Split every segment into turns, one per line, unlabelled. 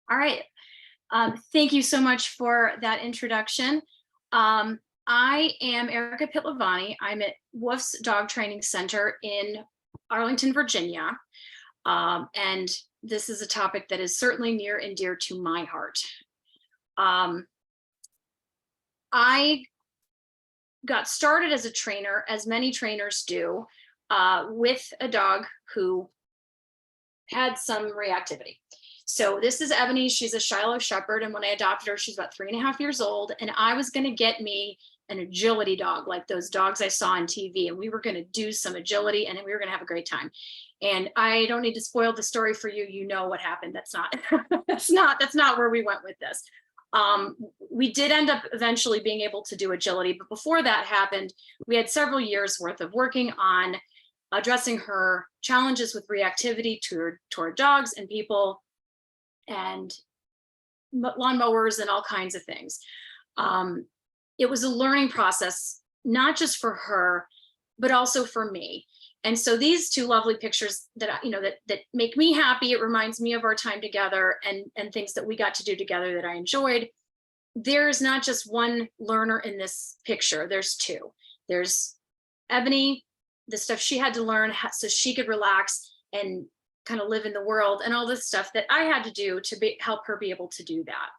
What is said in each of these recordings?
All right. Thank you so much for that introduction. I am Erica Pytlovany. I'm at WOOFS Dog Training Center in Arlington, Virginia. And this is a topic that is certainly near and dear to my heart. I got started as a trainer, as many trainers do, with a dog who had some reactivity. So this is Ebony. She's a Shiloh Shepherd. And when I adopted her, she's about 3.5 years old. And I was going to get me an agility dog, like those dogs I saw on TV. And we were going to do some agility and we were going to have a great time. And I don't need to spoil the story for you. You know what happened. That's not, that's not where we went with this. We did end up eventually being able to do agility. But before that happened, we had several years worth of working on addressing her challenges with reactivity toward dogs and people and lawnmowers and all kinds of things. It was a learning process, not just for her, but also for me. And so these two lovely pictures that that make me happy. It reminds me of our time together and things that we got to do together that I enjoyed. There's not just one learner in this picture. There's two. There's Ebony, the stuff she had to learn so she could relax and kind of live in the world, and all this stuff that I had to do to help her be able to do that.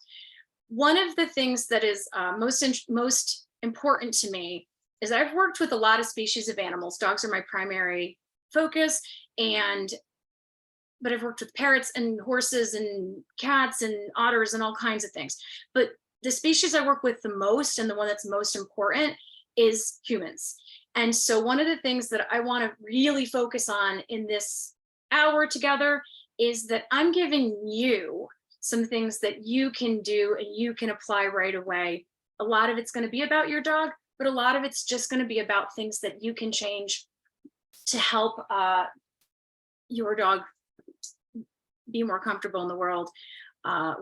One of the things that is most important to me is I've worked with a lot of species of animals. Dogs are my primary focus, but I've worked with parrots and horses and cats and otters and all kinds of things. But the species I work with the most, and the one that's most important, is humans. And so one of the things that I want to really focus on in this hour together is that I'm giving you some things that you can do and you can apply right away. A lot of it's going to be about your dog, but a lot of it's just going to be about things that you can change to help your dog be more comfortable in the world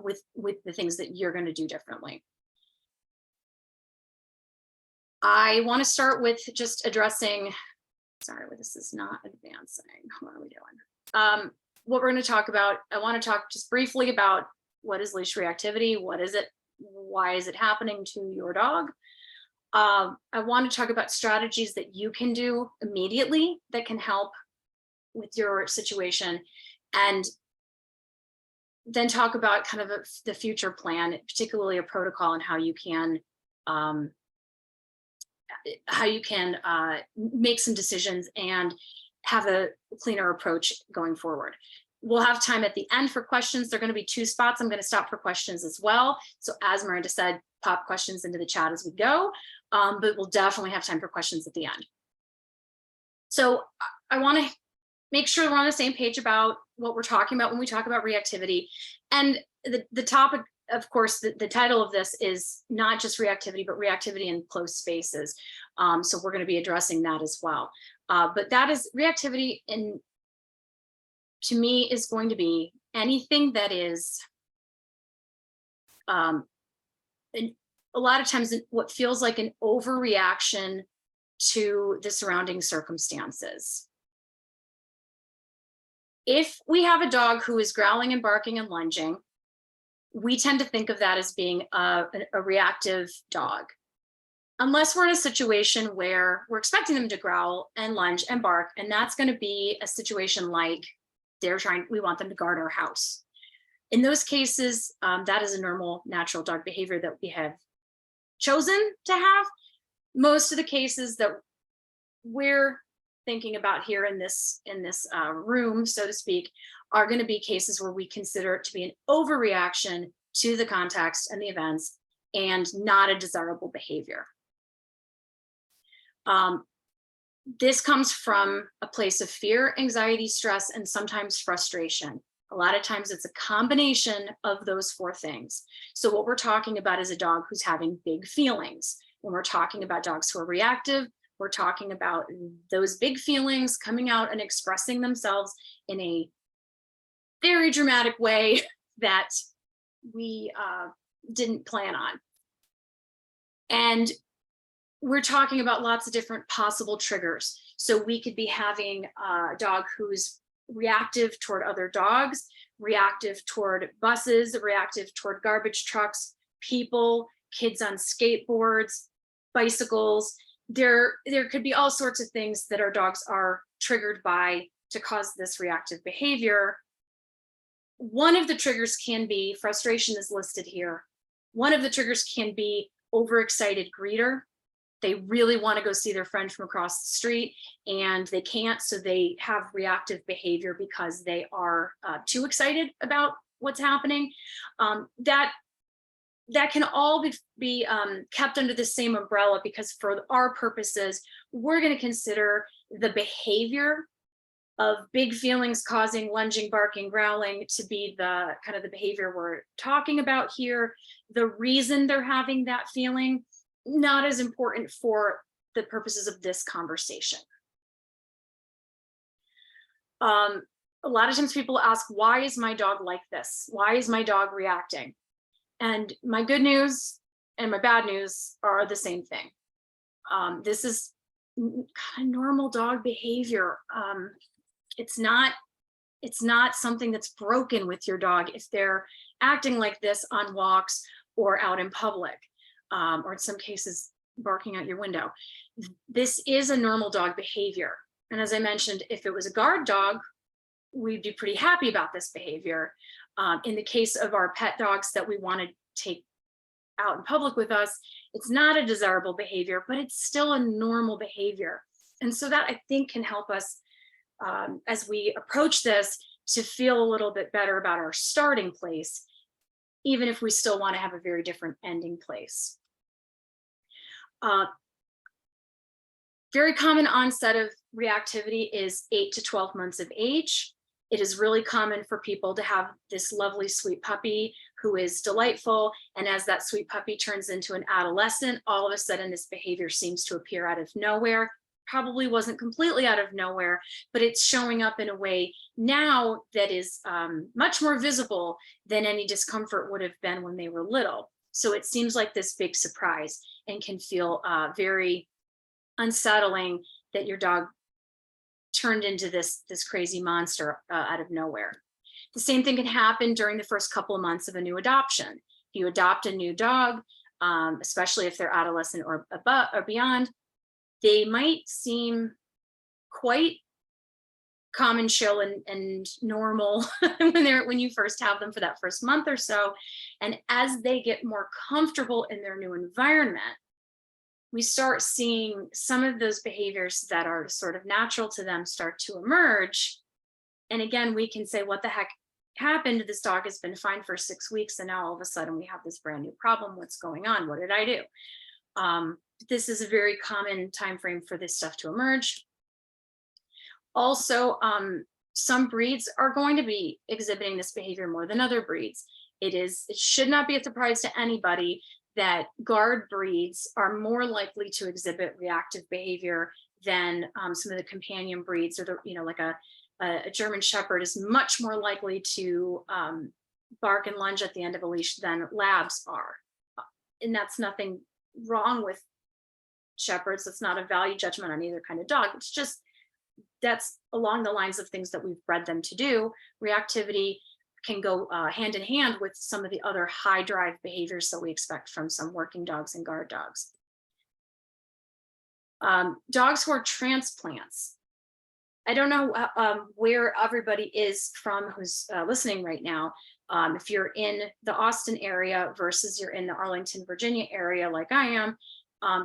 with the things that you're going to do differently. I want to start with just addressing, sorry, this is not advancing. What are we doing? What we're going to talk about, I want to talk just briefly about what is leash reactivity, what is it, why is it happening to your dog? I want to talk about strategies that you can do immediately that can help with your situation, and then talk about kind of the future plan, particularly a protocol and how you can make some decisions and have a cleaner approach going forward. We'll have time at the end for questions. There are going to be 2 spots. I'm going to stop for questions as well. So as Miranda said, pop questions into the chat as we go, but we'll definitely have time for questions at the end. So I want to make sure we're on the same page about what we're talking about when we talk about reactivity. And the topic, of course, the title of this is not just reactivity, but reactivity in closed spaces. So we're going to be addressing that as well. But that is reactivity, and to me is going to be anything that is a lot of times what feels like an overreaction to the surrounding circumstances. If we have a dog who is growling and barking and lunging, we tend to think of that as being a reactive dog. Unless we're in a situation where we're expecting them to growl and lunge and bark, and that's going to be a situation like we want them to guard our house. In those cases, that is a normal, natural dog behavior that we have chosen to have. Most of the cases that we're thinking about here in this room, so to speak, are going to be cases where we consider it to be an overreaction to the context and the events and not a desirable behavior. This comes from a place of fear, anxiety, stress, and sometimes frustration. A lot of times it's a combination of those 4 things. So what we're talking about is a dog who's having big feelings. When we're talking about dogs who are reactive, we're talking about those big feelings coming out and expressing themselves in a very dramatic way that we didn't plan on. And we're talking about lots of different possible triggers. So we could be having a dog who's reactive toward other dogs reactive toward buses, reactive toward garbage trucks, people, kids on skateboards, bicycles. There could be all sorts of things that our dogs are triggered by to cause this reactive behavior. One of the triggers can be frustration, is listed here. One of the triggers can be overexcited greeter. They really want to go see their friend from across the street and they can't, so they have reactive behavior because they are too excited about what's happening. That can all be kept under the same umbrella, because for our purposes, we're going to consider the behavior of big feelings causing lunging, barking, growling to be the kind of the behavior we're talking about here. The reason they're having that feeling, not as important for the purposes of this conversation. A lot of times people ask, why is my dog like this? Why is my dog reacting? And my good news and my bad news are the same thing. This is kind of normal dog behavior. It's not something that's broken with your dog if they're acting like this on walks or out in public, or in some cases barking out your window. This is a normal dog behavior. And as I mentioned, if it was a guard dog, we'd be pretty happy about this behavior. In the case of our pet dogs that we want to take out in public with us, it's not a desirable behavior, but it's still a normal behavior. And so that, I think, can help us as we approach this to feel a little bit better about our starting place, even if we still want to have a very different ending place. Very common onset of reactivity is 8 to 12 months of age. It is really common for people to have this lovely, sweet puppy who is delightful. And as that sweet puppy turns into an adolescent, all of a sudden this behavior seems to appear out of nowhere. Probably wasn't completely out of nowhere, but it's showing up in a way now that is much more visible than any discomfort would have been when they were little. So it seems like this big surprise and can feel very unsettling that your dog turned into this crazy monster out of nowhere. The same thing can happen during the first couple of months of a new adoption. If you adopt a new dog, especially if they're adolescent or beyond, they might seem quite common, chill, and normal when you first have them for that first month or so. And as they get more comfortable in their new environment, we start seeing some of those behaviors that are sort of natural to them start to emerge. And again, we can say, what the heck happened? This dog has been fine for 6 weeks, and now all of a sudden we have this brand new problem. What's going on? What did I do? This is a very common time frame for this stuff to emerge. Also, some breeds are going to be exhibiting this behavior more than other breeds. It should not be a surprise to anybody that guard breeds are more likely to exhibit reactive behavior than some of the companion breeds, or like a German Shepherd is much more likely to bark and lunge at the end of a leash than Labs are. And that's nothing wrong with Shepherds. It's not a value judgment on either kind of dog. It's just that's along the lines of things that we've bred them to do. Reactivity can go hand in hand with some of the other high drive behaviors that we expect from some working dogs and guard dogs. Dogs who are transplants. I don't know where everybody is from who's listening right now. If you're in the Austin area versus you're in the Arlington, Virginia area like I am,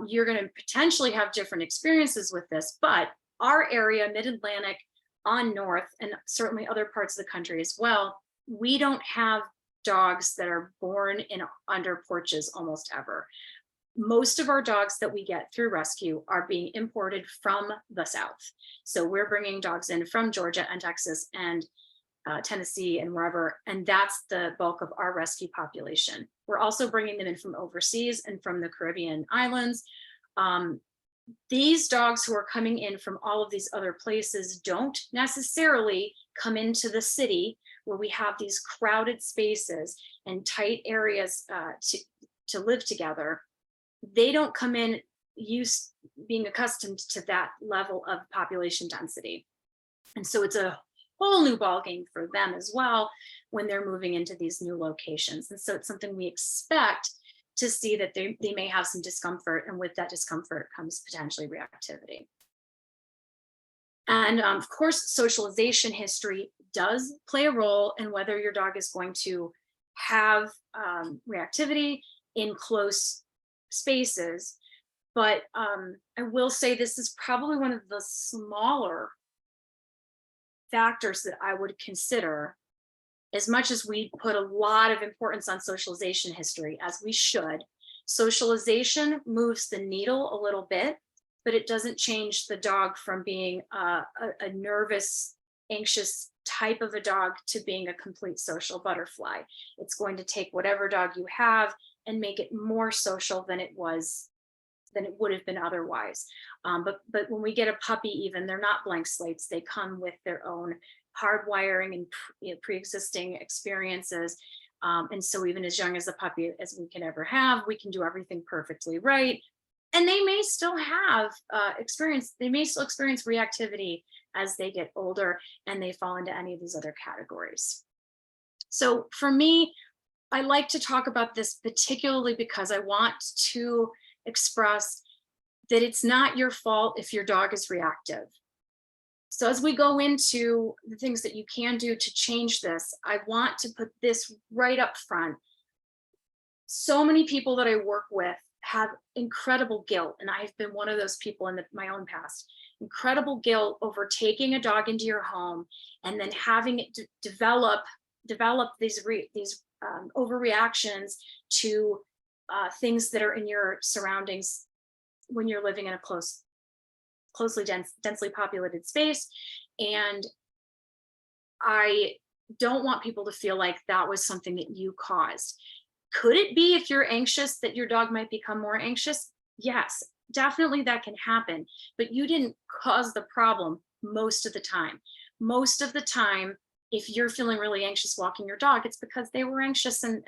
you're going to potentially have different experiences with this. But our area, Mid-Atlantic on north, and certainly other parts of the country as well, we don't have dogs that are born under porches almost ever. Most of our dogs that we get through rescue are being imported from the South. So we're bringing dogs in from Georgia and Texas and Tennessee and wherever, and that's the bulk of our rescue population. We're also bringing them in from overseas and from the Caribbean islands. These dogs who are coming in from all of these other places don't necessarily come into the city where we have these crowded spaces and tight areas to live together. They don't come in being accustomed to that level of population density. And so it's a whole new ballgame for them as well when they're moving into these new locations. And so it's something we expect to see, that they may have some discomfort, and with that discomfort comes potentially reactivity. And of course, socialization history does play a role in whether your dog is going to have reactivity in close spaces. But I will say this is probably one of the smaller factors that I would consider. As much as we put a lot of importance on socialization history, as we should, socialization moves the needle a little bit, but it doesn't change the dog from being a nervous, anxious type of a dog to being a complete social butterfly. It's going to take whatever dog you have and make it more social than it would have been otherwise. But when we get a puppy, even, they're not blank slates. They come with their own hardwiring and pre-existing experiences. And so even as young as a puppy as we can ever have, we can do everything perfectly right. And they may still have experience reactivity as they get older and they fall into any of these other categories. So for me, I like to talk about this particularly because I want to express that it's not your fault if your dog is reactive. So as we go into the things that you can do to change this, I want to put this right up front. So many people that I work with have incredible guilt, and I've been one of those people in my own past. Incredible guilt over taking a dog into your home and then having it develop these overreactions to things that are in your surroundings when you're living in a densely populated space. And I don't want people to feel like that was something that you caused. Could it be, if you're anxious, that your dog might become more anxious? Yes, definitely that can happen, but you didn't cause the problem most of the time. Most of the time, if you're feeling really anxious walking your dog, it's because they were anxious and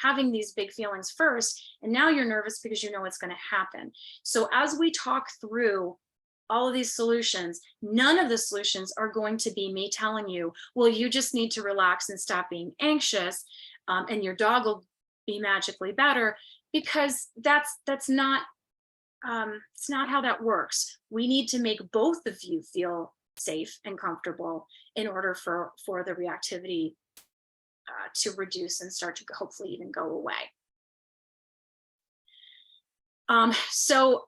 having these big feelings first, and now you're nervous because you know what's going to happen. So as we talk through all of these solutions, none of the solutions are going to be me telling you, well, you just need to relax and stop being anxious, and your dog will be magically better, because that's not it's not how that works. We need to make both of you feel safe and comfortable in order for the reactivity to reduce and start to hopefully even go away. So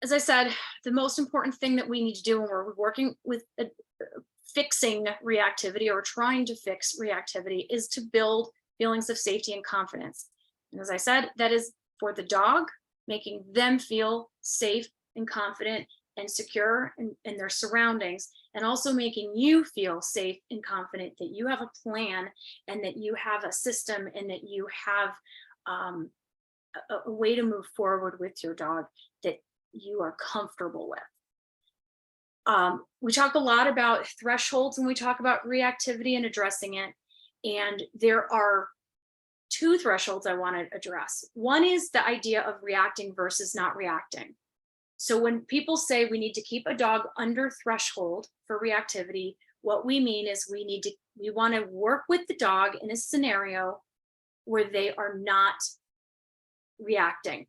as I said, the most important thing that we need to do when we're working with fixing reactivity or trying to fix reactivity is to build feelings of safety and confidence. And as I said, that is for the dog, making them feel safe and confident and secure in their surroundings, and also making you feel safe and confident that you have a plan and that you have a system and that you have a way to move forward with your dog that you are comfortable with. We talk a lot about thresholds when we talk about reactivity and addressing it. And there are two thresholds I want to address. One is the idea of reacting versus not reacting. So when people say we need to keep a dog under threshold for reactivity, what we mean is we want to work with the dog in a scenario where they are not reacting.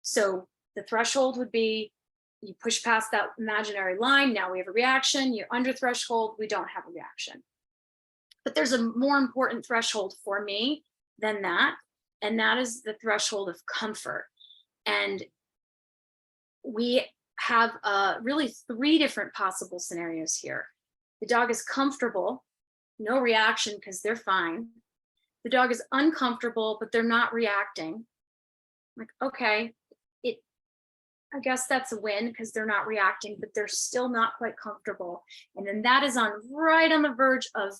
So the threshold would be, you push past that imaginary line, now we have a reaction. You're under threshold, we don't have a reaction. But there's a more important threshold for me than that, and that is the threshold of comfort. And we have really three different possible scenarios here. The dog is comfortable, no reaction because they're fine. The dog is uncomfortable, but they're not reacting. Like, okay, I guess that's a win because they're not reacting, but they're still not quite comfortable. And then that is right on the verge of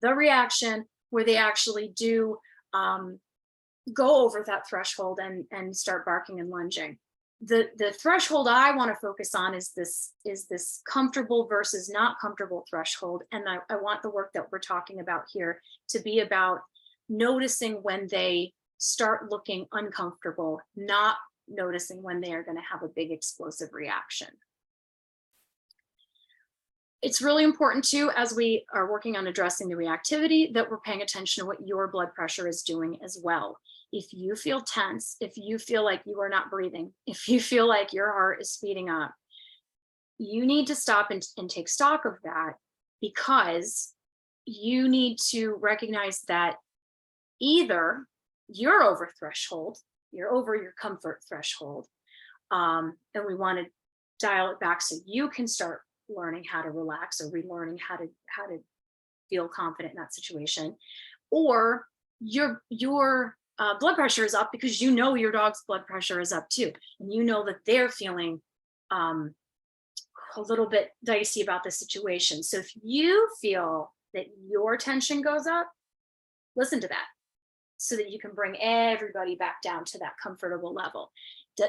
the reaction where they actually do go over that threshold and start barking and lunging. The threshold I want to focus on is this comfortable versus not comfortable threshold. And I want the work that we're talking about here to be about noticing when they start looking uncomfortable, not noticing when they are going to have a big explosive reaction. It's really important too, as we are working on addressing the reactivity, that we're paying attention to what your blood pressure is doing as well. If you feel tense, if you feel like you are not breathing, if you feel like your heart is speeding up, you need to stop and take stock of that, because you need to recognize that either you're over threshold, you're over your comfort threshold, and we want to dial it back so you can start learning how to relax or relearning how to feel confident in that situation, or your blood pressure is up because you know your dog's blood pressure is up too, and you know that they're feeling a little bit dicey about the situation. So if you feel that your tension goes up, listen to that, so that you can bring everybody back down to that comfortable level.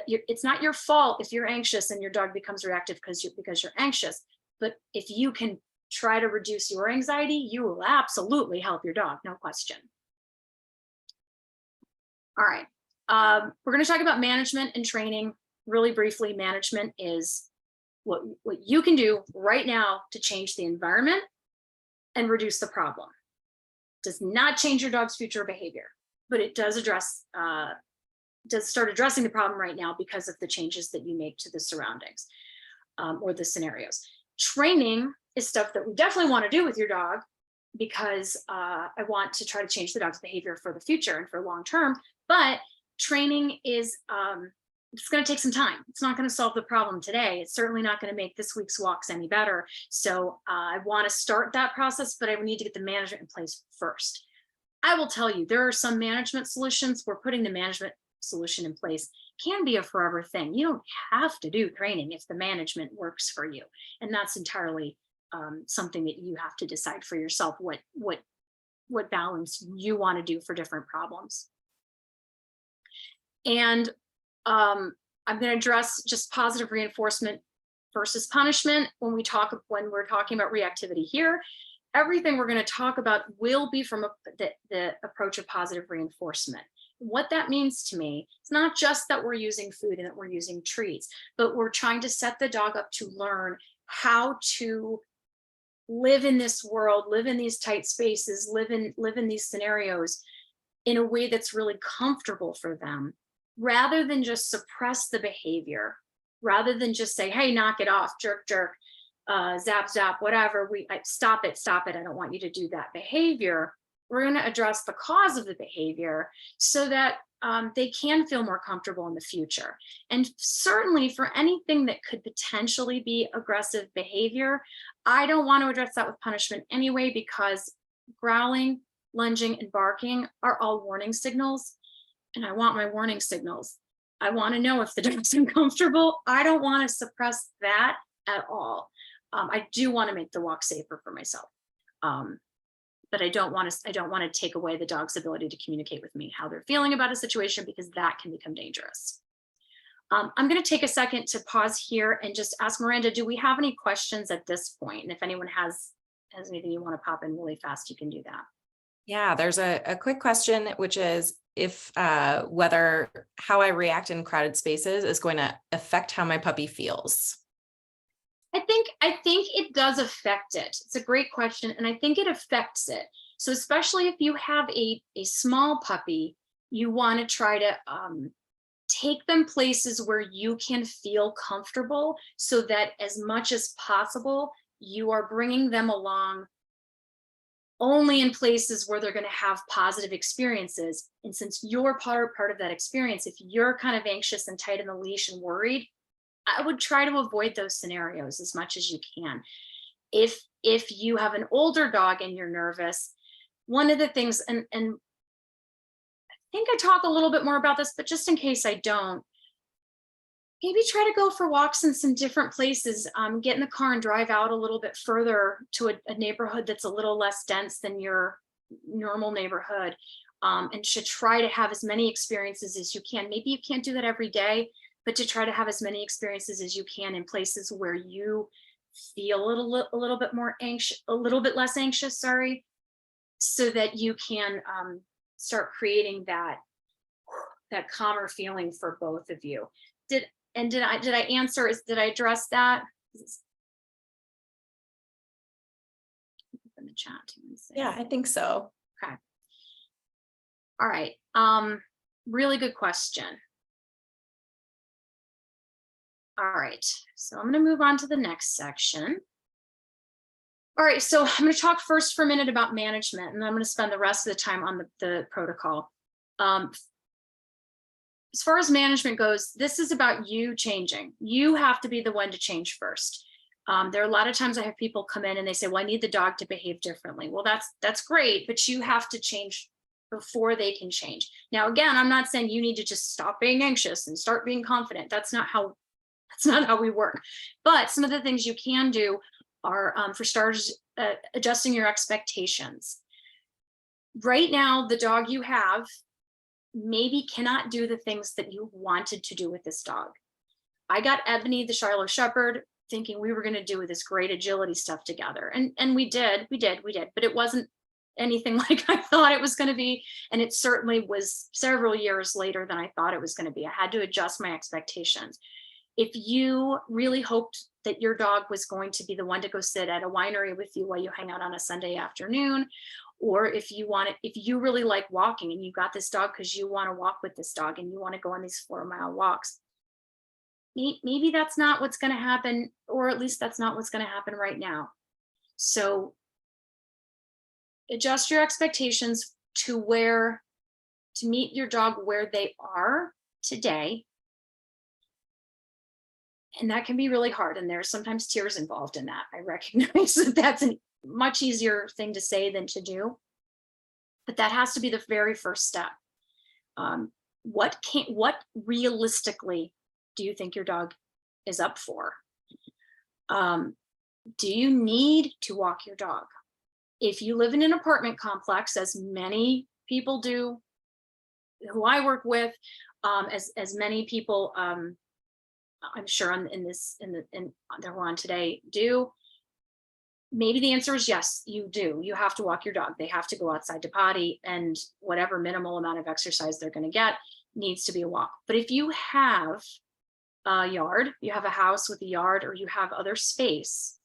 It's not your fault if you're anxious and your dog becomes reactive because you're anxious. But if you can try to reduce your anxiety, you will absolutely help your dog, no question. All right. We're going to talk about management and training really briefly. Management is what you can do right now to change the environment and reduce the problem. Does not change your dog's future behavior, but it does start addressing the problem right now because of the changes that you make to the surroundings or the scenarios. Training is stuff that we definitely want to do with your dog, because I want to try to change the dog's behavior for the future and for long term. But training is it's going to take some time. It's not going to solve the problem today. It's certainly not going to make this week's walks any better. So I want to start that process, but I need to get the management in place first. I will tell you, there are some management solutions where putting the management solution in place can be a forever thing. You don't have to do training if the management works for you. And that's entirely something that you have to decide for yourself, what balance you want to do for different problems. And I'm going to address just positive reinforcement versus punishment when we're talking about reactivity here. Everything we're going to talk about will be from the approach of positive reinforcement. What that means to me, it's not just that we're using food and that we're using treats, but we're trying to set the dog up to learn how to live in this world, live in these tight spaces, live in these scenarios in a way that's really comfortable for them, rather than just suppress the behavior, rather than just say, hey, knock it off, jerk, jerk, zap, zap, whatever, stop it, I don't want you to do that behavior. We're going to address the cause of the behavior so that they can feel more comfortable in the future. And certainly for anything that could potentially be aggressive behavior, I don't want to address that with punishment anyway, because growling, lunging, and barking are all warning signals. And I want my warning signals. I want to know if the dog's uncomfortable. I don't want to suppress that at all. I do want to make the walk safer for myself. But I don't want to take away the dog's ability to communicate with me how they're feeling about a situation, because that can become dangerous. I'm going to take a second to pause here and just ask Miranda, do we have any questions at this point? And if anyone has anything you want to pop in really fast, you can do that.
Yeah, there's a quick question, which is if whether how I react in crowded spaces is going to affect how my puppy feels.
I think it does affect it. It's a great question, and I think it affects it. So especially if you have a small puppy, you want to try to take them places where you can feel comfortable, so that as much as possible, you are bringing them along only in places where they're going to have positive experiences. And since you're part of that experience, if you're kind of anxious and tight in the leash and worried, I would try to avoid those scenarios as much as you can. If you have an older dog and you're nervous, one of the things, and I think I talk a little bit more about this, but just in case I don't, maybe try to go for walks in some different places. Get in the car and drive out a little bit further to a neighborhood that's a little less dense than your normal neighborhood, and should try to have as many experiences as you can. Maybe you can't do that every day, but to try to have as many experiences as you can in places where you feel a little bit more anxious, a little bit less anxious, sorry, so that you can start creating that calmer feeling for both of you. Did I answer? Did I address that? chat too and say.
Yeah, I think so.
Okay. All right. Really good question. All right. So I'm going to move on to the next section. All right. So I'm going to talk first for a minute about management, and then I'm going to spend the rest of the time on the protocol. As far as management goes, this is about you changing. You have to be the one to change first. There are a lot of times I have people come in and they say, well, I need the dog to behave differently. Well, that's great, but you have to change before they can change. Now, again, I'm not saying you need to just stop being anxious and start being confident. That's not how we work. But some of the things you can do are, for starters, adjusting your expectations. Right now, the dog you have maybe cannot do the things that you wanted to do with this dog. I got Ebony, the Shiloh Shepherd, thinking we were going to do this great agility stuff together. And we did, but it wasn't anything like I thought it was going to be. And it certainly was several years later than I thought it was going to be. I had to adjust my expectations. If you really hoped that your dog was going to be the one to go sit at a winery with you while you hang out on a Sunday afternoon, or if you really like walking and you got this dog because you want to walk with this dog and you want to go on these 4-mile walks, maybe that's not what's going to happen, or at least that's not what's going to happen right now. So adjust your expectations to meet your dog where they are today. And that can be really hard. And there's sometimes tears involved in that. I recognize that that's a much easier thing to say than to do. But that has to be the very first step. What realistically do you think your dog is up for? Do you need to walk your dog? If you live in an apartment complex, as many people do, who I work with, as many people, I'm sure that we're on today do, maybe the answer is yes, you do. You have to walk your dog. They have to go outside to potty, and whatever minimal amount of exercise they're going to get needs to be a walk. But if you have a yard, you have a house with a yard, or you have other space,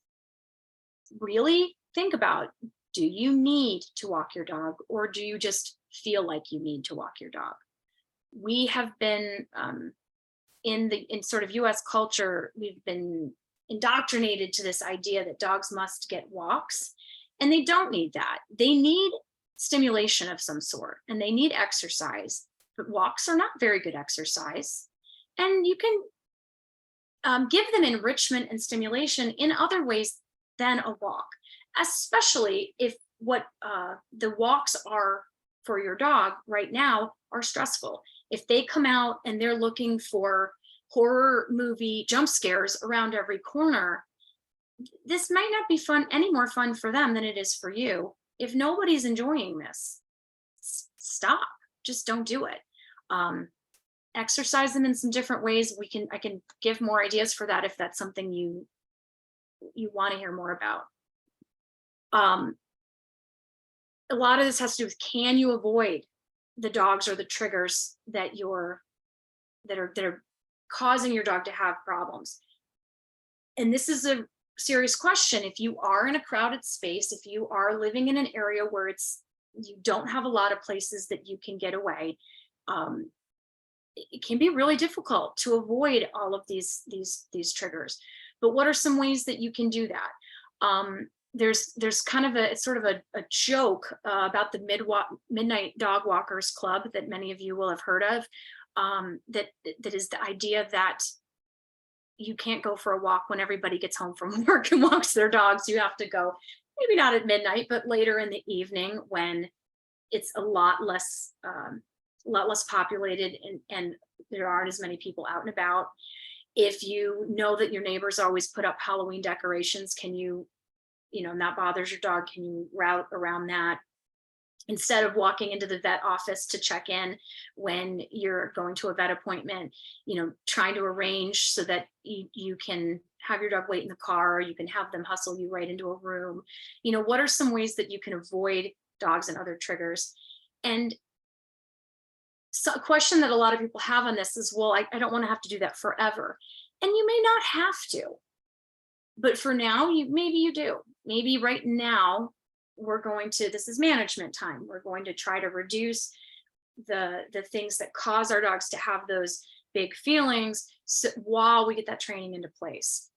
really think about, do you need to walk your dog, or do you just feel like you need to walk your dog? We have been, in sort of US culture, we've been indoctrinated to this idea that dogs must get walks, and they don't need that. They need stimulation of some sort, and they need exercise, but walks are not very good exercise. And you can give them enrichment and stimulation in other ways than a walk, especially if what the walks are for your dog right now are stressful. If they come out and they're looking for horror movie jump scares around every corner, this might not be any more fun for them than it is for you. If nobody's enjoying this, stop. Just don't do it. Exercise them in some different ways. I can give more ideas for that if that's something you want to hear more about. A lot of this has to do with, can you avoid the dogs or the triggers that are causing your dog to have problems? And this is a serious question. If you are in a crowded space, if you are living in an area where you don't have a lot of places that you can get away, it can be really difficult to avoid all of these triggers. But what are some ways that you can do that? There's kind of it's sort of a joke about the Midnight Dog Walkers Club that many of you will have heard of. That is the idea that you can't go for a walk when everybody gets home from work and walks their dogs. You have to go, maybe not at midnight, but later in the evening when it's a lot less populated and there aren't as many people out and about. If you know that your neighbors always put up Halloween decorations, can you and that bothers your dog, can you route around that? Instead of walking into the vet office to check in when you're going to a vet appointment, trying to arrange so that you can have your dog wait in the car, or you can have them hustle you right into a room. What are some ways that you can avoid dogs and other triggers? And so a question that a lot of people have on this is, well, I don't want to have to do that forever. And you may not have to, but for now, maybe you do. Maybe right now, this is management time. We're going to try to reduce the things that cause our dogs to have those big feelings, so while we get that training into place.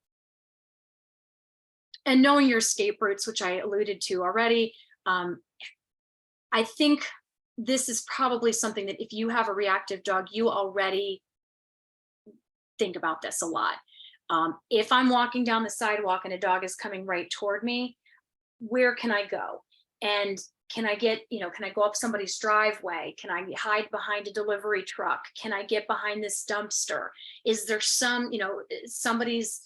And knowing your escape routes, which I alluded to already, I think this is probably something that if you have a reactive dog, you already think about this a lot. If I'm walking down the sidewalk and a dog is coming right toward me, where can I go? And can I get, can I go up somebody's driveway? Can I hide behind a delivery truck? Can I get behind this dumpster? Is there some, somebody's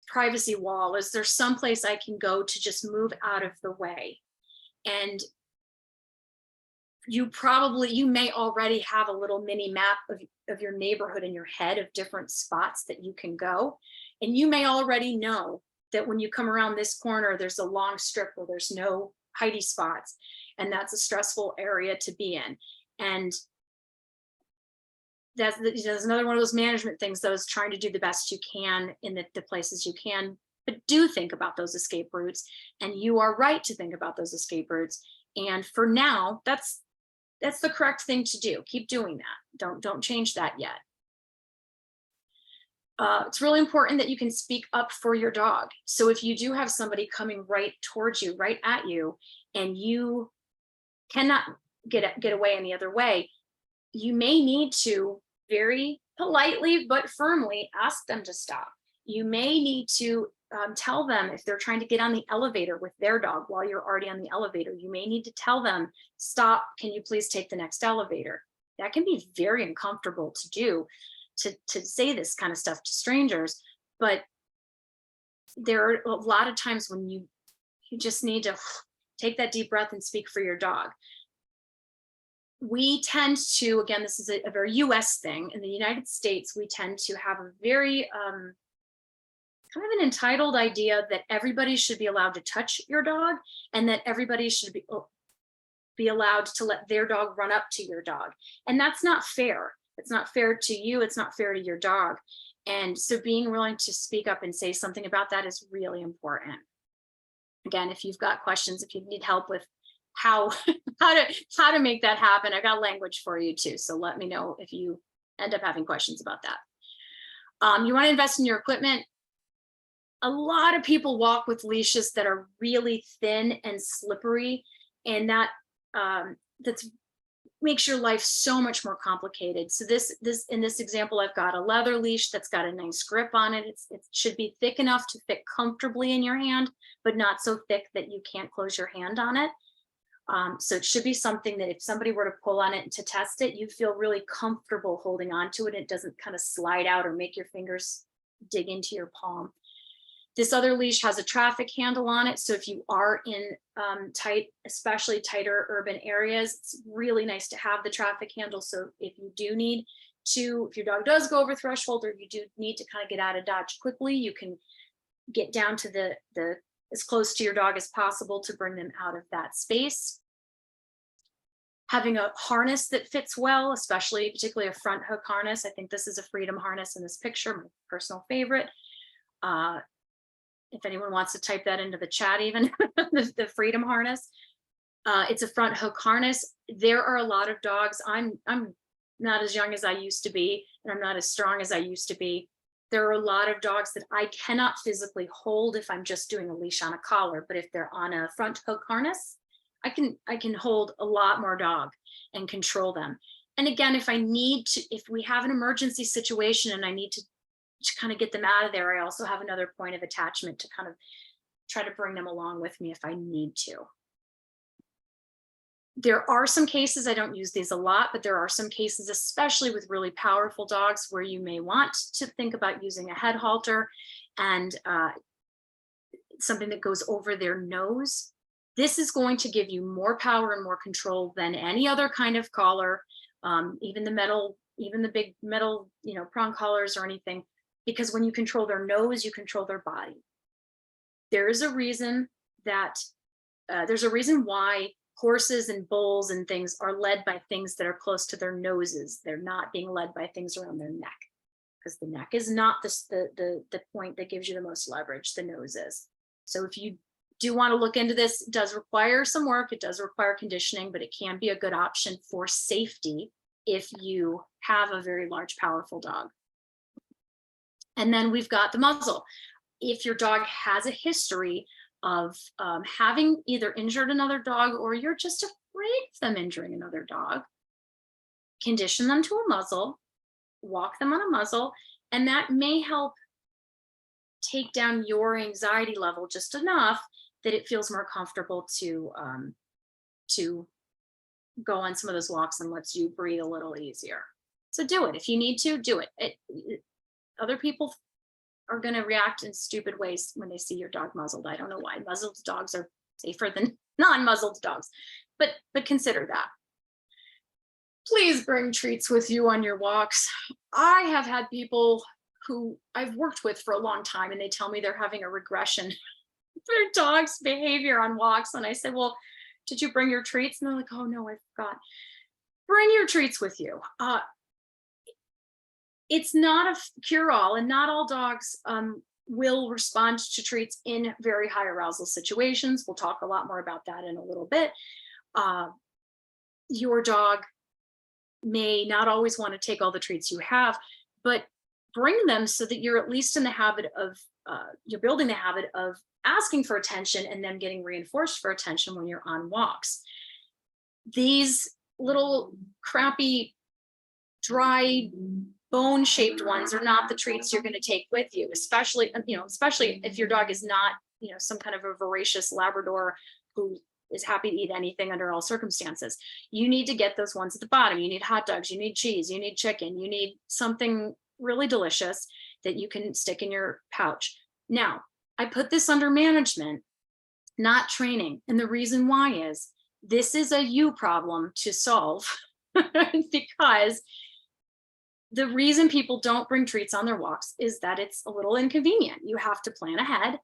privacy wall? Is there some place I can go to just move out of the way? And you may already have a little mini map of your neighborhood in your head of different spots that you can go. And you may already know that when you come around this corner, there's a long strip where there's no hidey spots, and that's a stressful area to be in. And that's another one of those management things, though, is trying to do the best you can in the places you can, but do think about those escape routes. And you are right to think about those escape routes. And for now, that's the correct thing to do. Keep doing that. Don't change that yet. It's really important that you can speak up for your dog. So if you do have somebody coming right towards you, right at you, and you cannot get away any other way, you may need to very politely but firmly ask them to stop. You may need to tell them, if they're trying to get on the elevator with their dog while you're already on the elevator, you may need to tell them, stop, can you please take the next elevator? That can be very uncomfortable to do, to say this kind of stuff to strangers, but there are a lot of times when you just need to take that deep breath and speak for your dog. We tend to, again, this is a very US thing. In the United States, we tend to have a very kind of an entitled idea that everybody should be allowed to touch your dog, and that everybody should be allowed to let their dog run up to your dog. And that's not fair. It's not fair to you. It's not fair to your dog. And so being willing to speak up and say something about that is really important. Again, if you've got questions, if you need help with how to make that happen, I got language for you too. So let me know if you end up having questions about that. You want to invest in your equipment. A lot of people walk with leashes that are really thin and slippery, and that makes your life so much more complicated. So in this example, I've got a leather leash that's got a nice grip on it. It should be thick enough to fit comfortably in your hand, but not so thick that you can't close your hand on it. So it should be something that if somebody were to pull on it to test it, you feel really comfortable holding on to it. It doesn't kind of slide out or make your fingers dig into your palm. This other leash has a traffic handle on it. So if you are in especially tighter urban areas, it's really nice to have the traffic handle. So if you do need to, if your dog does go over threshold, or you do need to kind of get out of Dodge quickly, you can get down to the as close to your dog as possible to bring them out of that space. Having a harness that fits well, particularly a front hook harness. I think this is a Freedom harness in this picture, my personal favorite. If anyone wants to type that into the chat, even the Freedom harness, it's a front hook harness. There are a lot of dogs. I'm not as young as I used to be, and I'm not as strong as I used to be. There are a lot of dogs that I cannot physically hold if I'm just doing a leash on a collar, but if they're on a front hook harness, I can hold a lot more dog and control them. And again, if we have an emergency situation and I need to kind of get them out of there, I also have another point of attachment to kind of try to bring them along with me if I need to. There are some cases, I don't use these a lot, but there are some cases, especially with really powerful dogs, where you may want to think about using a head halter and something that goes over their nose. This is going to give you more power and more control than any other kind of collar, even the big metal, prong collars or anything, because when you control their nose, you control their body. There's a reason why horses and bulls and things are led by things that are close to their noses. They're not being led by things around their neck, because the neck is not the point that gives you the most leverage. The nose is. So if you do want to look into this. It does require some work. It does require conditioning, but it can be a good option for safety if you have a very large, powerful dog. And then we've got the muzzle. If your dog has a history of having either injured another dog, or you're just afraid of them injuring another dog, condition them to a muzzle, walk them on a muzzle, and that may help take down your anxiety level just enough that it feels more comfortable to go on some of those walks and lets you breathe a little easier. So do it. If you need to, do it. Other people are going to react in stupid ways when they see your dog muzzled. I don't know why. Muzzled dogs are safer than non-muzzled dogs, but consider that. Please bring treats with you on your walks. I have had people who I've worked with for a long time, and they tell me they're having a regression of their dog's behavior on walks. And I say, well, did you bring your treats? And they're like, oh no, I forgot. Bring your treats with you. It's not a cure-all, and not all dogs will respond to treats in very high arousal situations. We'll talk a lot more about that in a little bit. Your dog may not always want to take all the treats you have, but bring them so that you're at least in the habit of, you're building the habit of asking for attention and then getting reinforced for attention when you're on walks. These little crappy, dry, bone-shaped ones are not the treats you're going to take with you, especially if your dog is not, some kind of a voracious Labrador who is happy to eat anything under all circumstances. You need to get those ones at the bottom. You need hot dogs, you need cheese, you need chicken, you need something really delicious that you can stick in your pouch. Now, I put this under management, not training. And the reason why is this is a you problem to solve because the reason people don't bring treats on their walks is that it's a little inconvenient. You have to plan ahead.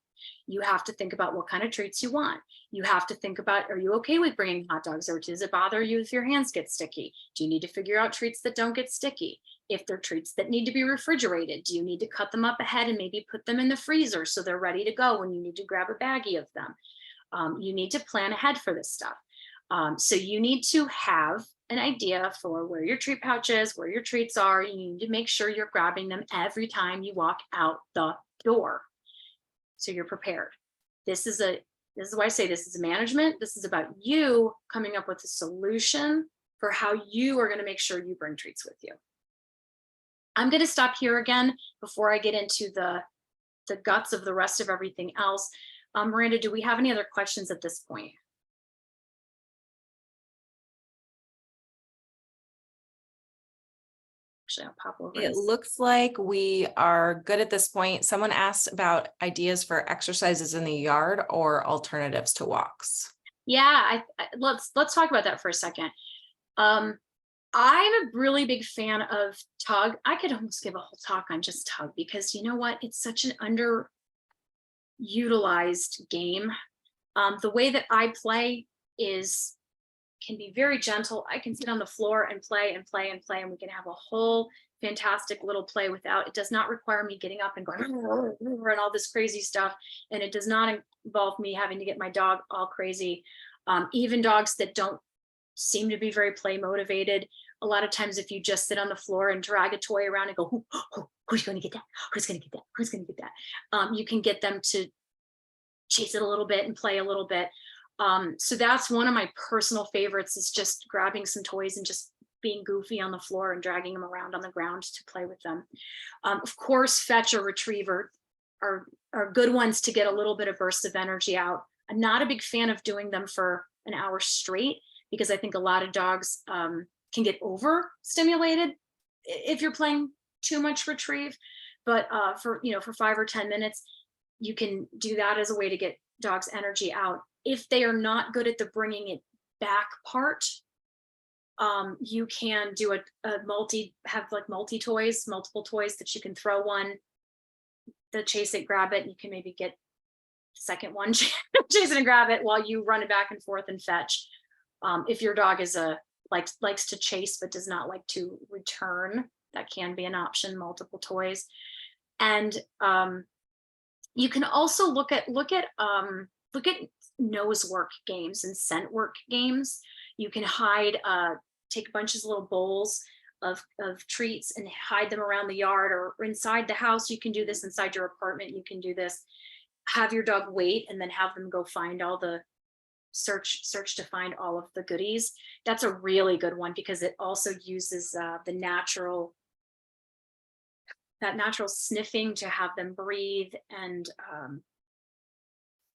You have to think about what kind of treats you want. You have to think about, are you okay with bringing hot dogs, or does it bother you if your hands get sticky? Do you need to figure out treats that don't get sticky? If they're treats that need to be refrigerated, do you need to cut them up ahead and maybe put them in the freezer so they're ready to go when you need to grab a baggie of them? You need to plan ahead for this stuff. So you need to have an idea for where your treat pouch is, where your treats are. You need to make sure you're grabbing them every time you walk out the door, so you're prepared. This is why I say this is management. This is about you coming up with a solution for how you are going to make sure you bring treats with you. I'm going to stop here again before I get into the guts of the rest of everything else. Miranda, do we have any other questions at this point? Actually, I'll pop over.
It looks like we are good at this point. Someone asked about ideas for exercises in the yard or alternatives to walks.
Yeah, let's talk about that for a second. I'm a really big fan of tug. I could almost give a whole talk on just tug, because you know what? It's such an underutilized game. The way that I play can be very gentle. I can sit on the floor and play and play and play, and we can have a whole fantastic little play without, it does not require me getting up and going and all this crazy stuff. And it does not involve me having to get my dog all crazy. Even dogs that don't seem to be very play motivated, a lot of times if you just sit on the floor and drag a toy around and go, who's going to get that? Who's going to get that? Who's going to get that? You can get them to chase it a little bit and play a little bit. So that's one of my personal favorites, is just grabbing some toys and just being goofy on the floor and dragging them around on the ground to play with them. Of course, fetch or retrieve are good ones to get a little bit of bursts of energy out. I'm not a big fan of doing them for an hour straight, because I think a lot of dogs can get overstimulated if you're playing too much retrieve. But for 5 or 10 minutes, you can do that as a way to get dogs' energy out. If they are not good at the bringing it back part, you can do multiple toys that you can throw one, the chase it, grab it, and you can maybe get the second one, chase it and grab it while you run it back and forth and fetch. If your dog is likes to chase but does not like to return, that can be an option, multiple toys. And you can also look at look at nose work games and scent work games. You can hide, take a bunch of little bowls of treats and hide them around the yard or inside the house. You can do this inside your apartment. You can do this. Have your dog wait and then have them go find all the search to find all of the goodies. That's a really good one because it also uses the natural sniffing to have them breathe and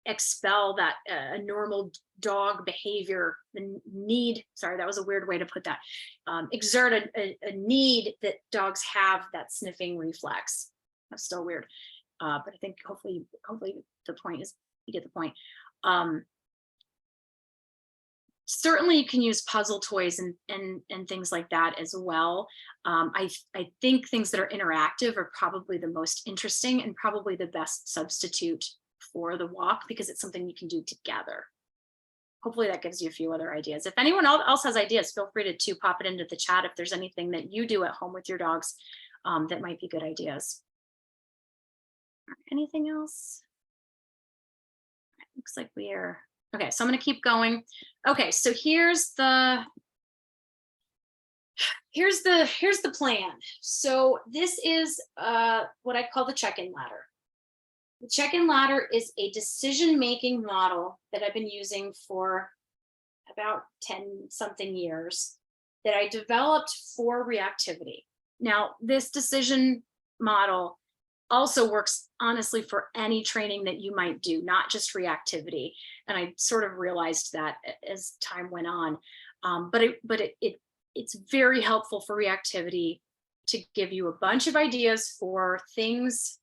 expel that normal dog behavior, the need, sorry, that was a weird way to put that, exert a need that dogs have, that sniffing reflex. That's still weird, but I think hopefully the point is, you get the point. Certainly you can use puzzle toys and things like that as well. I think things that are interactive are probably the most interesting and probably the best substitute for the walk because it's something you can do together. Hopefully that gives you a few other ideas. If anyone else has ideas, feel free to pop it into the chat if there's anything that you do at home with your dogs that might be good ideas. Anything else? Looks like we are. Okay, so I'm going to keep going. Okay, so here's the plan. So this is what I call the check-in ladder. The check-in ladder is a decision-making model that I've been using for about 10 something years that I developed for reactivity. Now, this decision model also works honestly for any training that you might do, not just reactivity. And I sort of realized that as time went on, but it's very helpful for reactivity to give you a bunch of ideas for things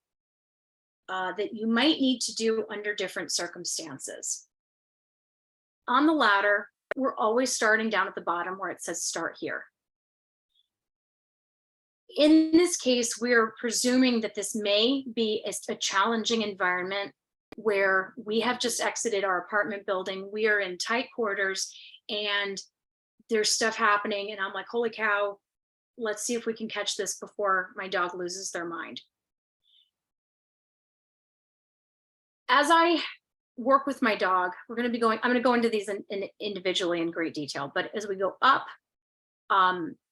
that you might need to do under different circumstances. On the ladder, we're always starting down at the bottom where it says start here. In this case, we're presuming that this may be a challenging environment where we have just exited our apartment building. We are in tight quarters and there's stuff happening. And I'm like, holy cow, let's see if we can catch this before my dog loses their mind. As I work with my dog, I'm going to go into these individually in great detail, but as we go up,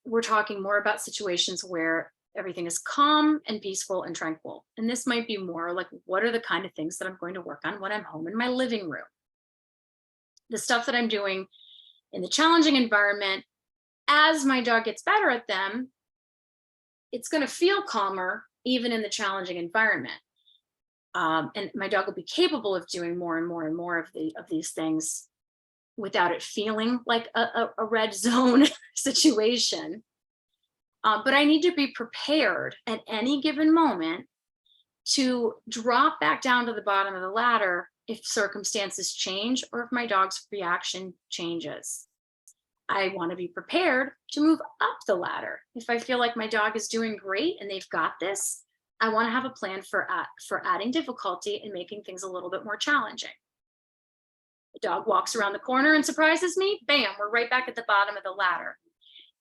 we're talking more about situations where everything is calm and peaceful and tranquil. And this might be more like, what are the kind of things that I'm going to work on when I'm home in my living room? The stuff that I'm doing in the challenging environment, as my dog gets better at them, it's going to feel calmer even in the challenging environment. And my dog will be capable of doing more and more and more of these things without it feeling like a red zone situation. But I need to be prepared at any given moment to drop back down to the bottom of the ladder if circumstances change or if my dog's reaction changes. I want to be prepared to move up the ladder. If I feel like my dog is doing great and they've got this, I want to have a plan for adding difficulty and making things a little bit more challenging. The dog walks around the corner and surprises me, bam, we're right back at the bottom of the ladder.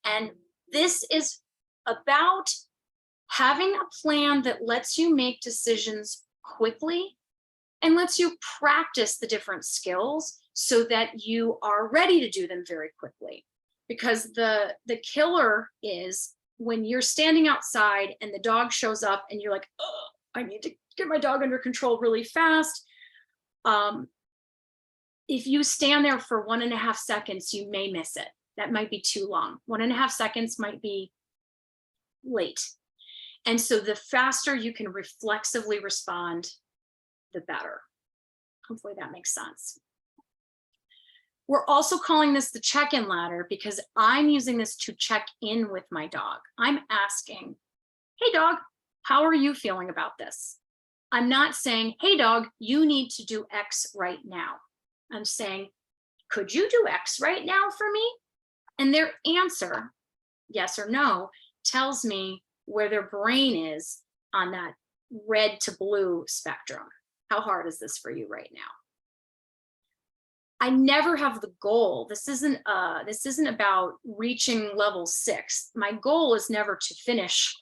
And this is about having a plan that lets you make decisions quickly and lets you practice the different skills so that you are ready to do them very quickly. Because the killer is when you're standing outside and the dog shows up and you're like, oh, I need to get my dog under control really fast. If you stand there for 1.5 seconds, you may miss it. That might be too long. 1.5 seconds might be late. And so the faster you can reflexively respond, the better. Hopefully that makes sense. We're also calling this the check-in ladder because I'm using this to check in with my dog. I'm asking, hey dog, how are you feeling about this? I'm not saying, hey dog, you need to do X right now. I'm saying, could you do X right now for me? And their answer, yes or no, tells me where their brain is on that red to blue spectrum. How hard is this for you right now? I never have the goal. This isn't about reaching level 6. My goal is never to finish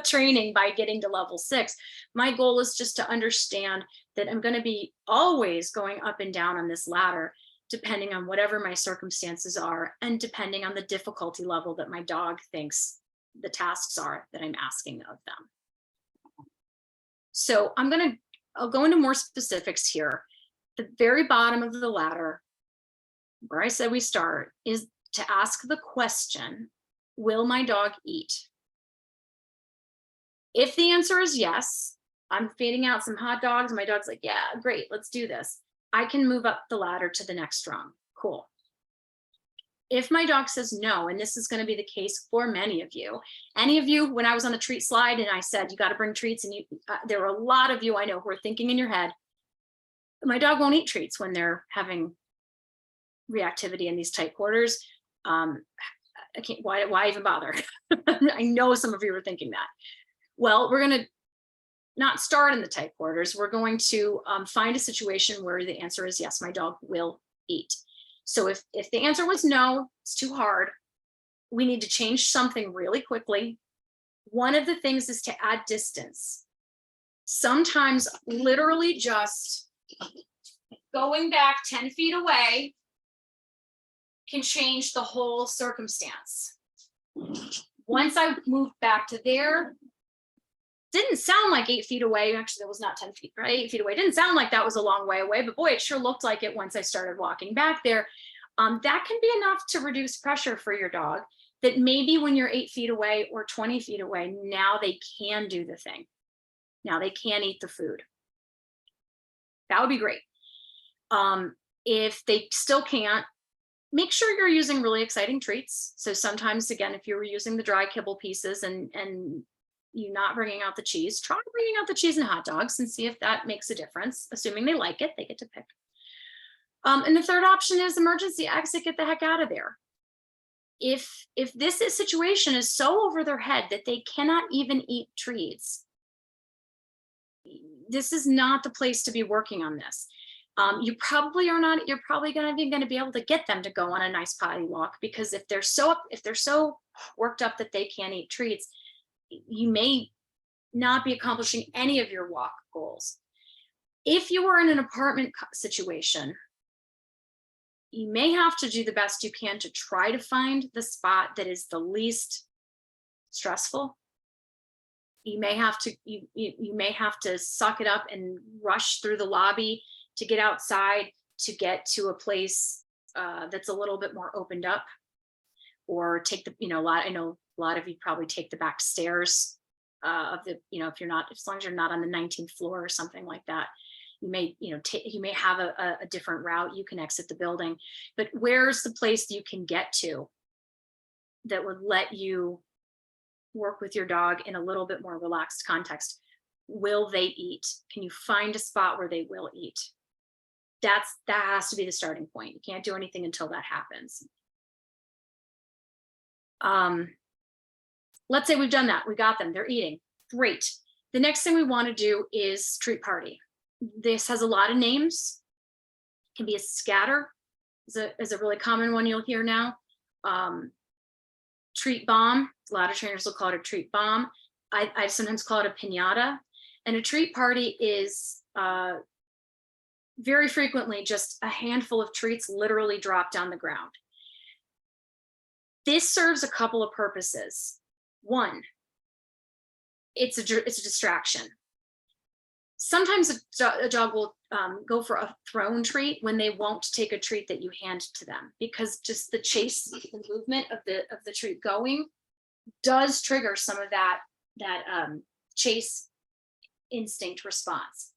training by getting to level 6. My goal is just to understand that I'm going to be always going up and down on this ladder, depending on whatever my circumstances are, and depending on the difficulty level that my dog thinks the tasks are that I'm asking of them. So I'll go into more specifics here. The very bottom of the ladder, where I said we start, is to ask the question, will my dog eat? If the answer is yes, I'm feeding out some hot dogs. My dog's like, yeah, great, let's do this. I can move up the ladder to the next rung. Cool. If my dog says no, and this is going to be the case for many of you, any of you, when I was on the treat slide and I said, you got to bring treats, and there were a lot of you I know who are thinking in your head, my dog won't eat treats when they're having reactivity in these tight quarters. I can't, why even bother? I know some of you are thinking that. Well, we're going to not start in the tight quarters. We're going to find a situation where the answer is yes, my dog will eat. So if the answer was no, it's too hard, we need to change something really quickly. One of the things is to add distance. Sometimes literally just going back 10 feet away can change the whole circumstance. Once I moved back to there, didn't sound like 8 feet away. Actually, that was not 10 feet, right? 8 feet away. Didn't sound like that was a long way away, but boy, it sure looked like it once I started walking back there. That can be enough to reduce pressure for your dog, that maybe when you're 8 feet away or 20 feet away, now they can do the thing. Now they can eat the food. That would be great. If they still can't, make sure you're using really exciting treats. So sometimes, again, if you were using the dry kibble pieces and you're not bringing out the cheese, try bringing out the cheese and hot dogs and see if that makes a difference. Assuming they like it, they get to pick. And the third option is emergency exit, get the heck out of there. If this situation is so over their head that they cannot even eat treats, this is not the place to be working on this. You probably are not, you're probably going to be able to get them to go on a nice potty walk, because if they're so worked up that they can't eat treats, you may not be accomplishing any of your walk goals. If you are in an apartment situation, you may have to do the best you can to try to find the spot that is the least stressful. You may have to suck it up and rush through the lobby to get outside to get to a place that's a little bit more opened up, or take the, I know a lot of you probably take the back stairs of the, if you're not, as long as you're not on the 19th floor or something like that, you may, you may have a different route. You can exit the building, but where's the place that you can get to that would let you work with your dog in a little bit more relaxed context? Will they eat? Can you find a spot where they will eat? That has to be the starting point. You can't do anything until that happens. Let's say we've done that. We got them. They're eating. Great. The next thing we want to do is treat party. This has a lot of names. It can be a scatter, is a really common one you'll hear now. Treat bomb. A lot of trainers will call it a treat bomb. I sometimes call it a piñata. And a treat party is very frequently just a handful of treats literally dropped on the ground. This serves a couple of purposes. One, it's a distraction. Sometimes a dog will go for a thrown treat when they won't take a treat that you hand to them, because just the chase, the movement of the treat going does trigger some of that chase instinct response.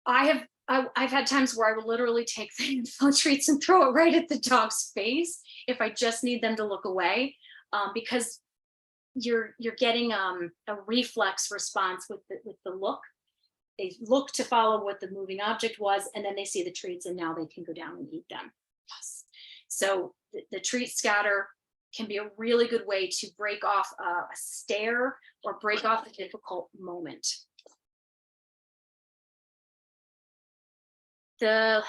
I've had times where I will literally take the treats and throw it right at the dog's face if I just need them to look away, because you're getting a reflex response with the look. They look to follow what the moving object was, and then they see the treats, and now they can go down and eat them. Yes. So the treat scatter can be a really good way to break off a stare or break off a difficult moment. So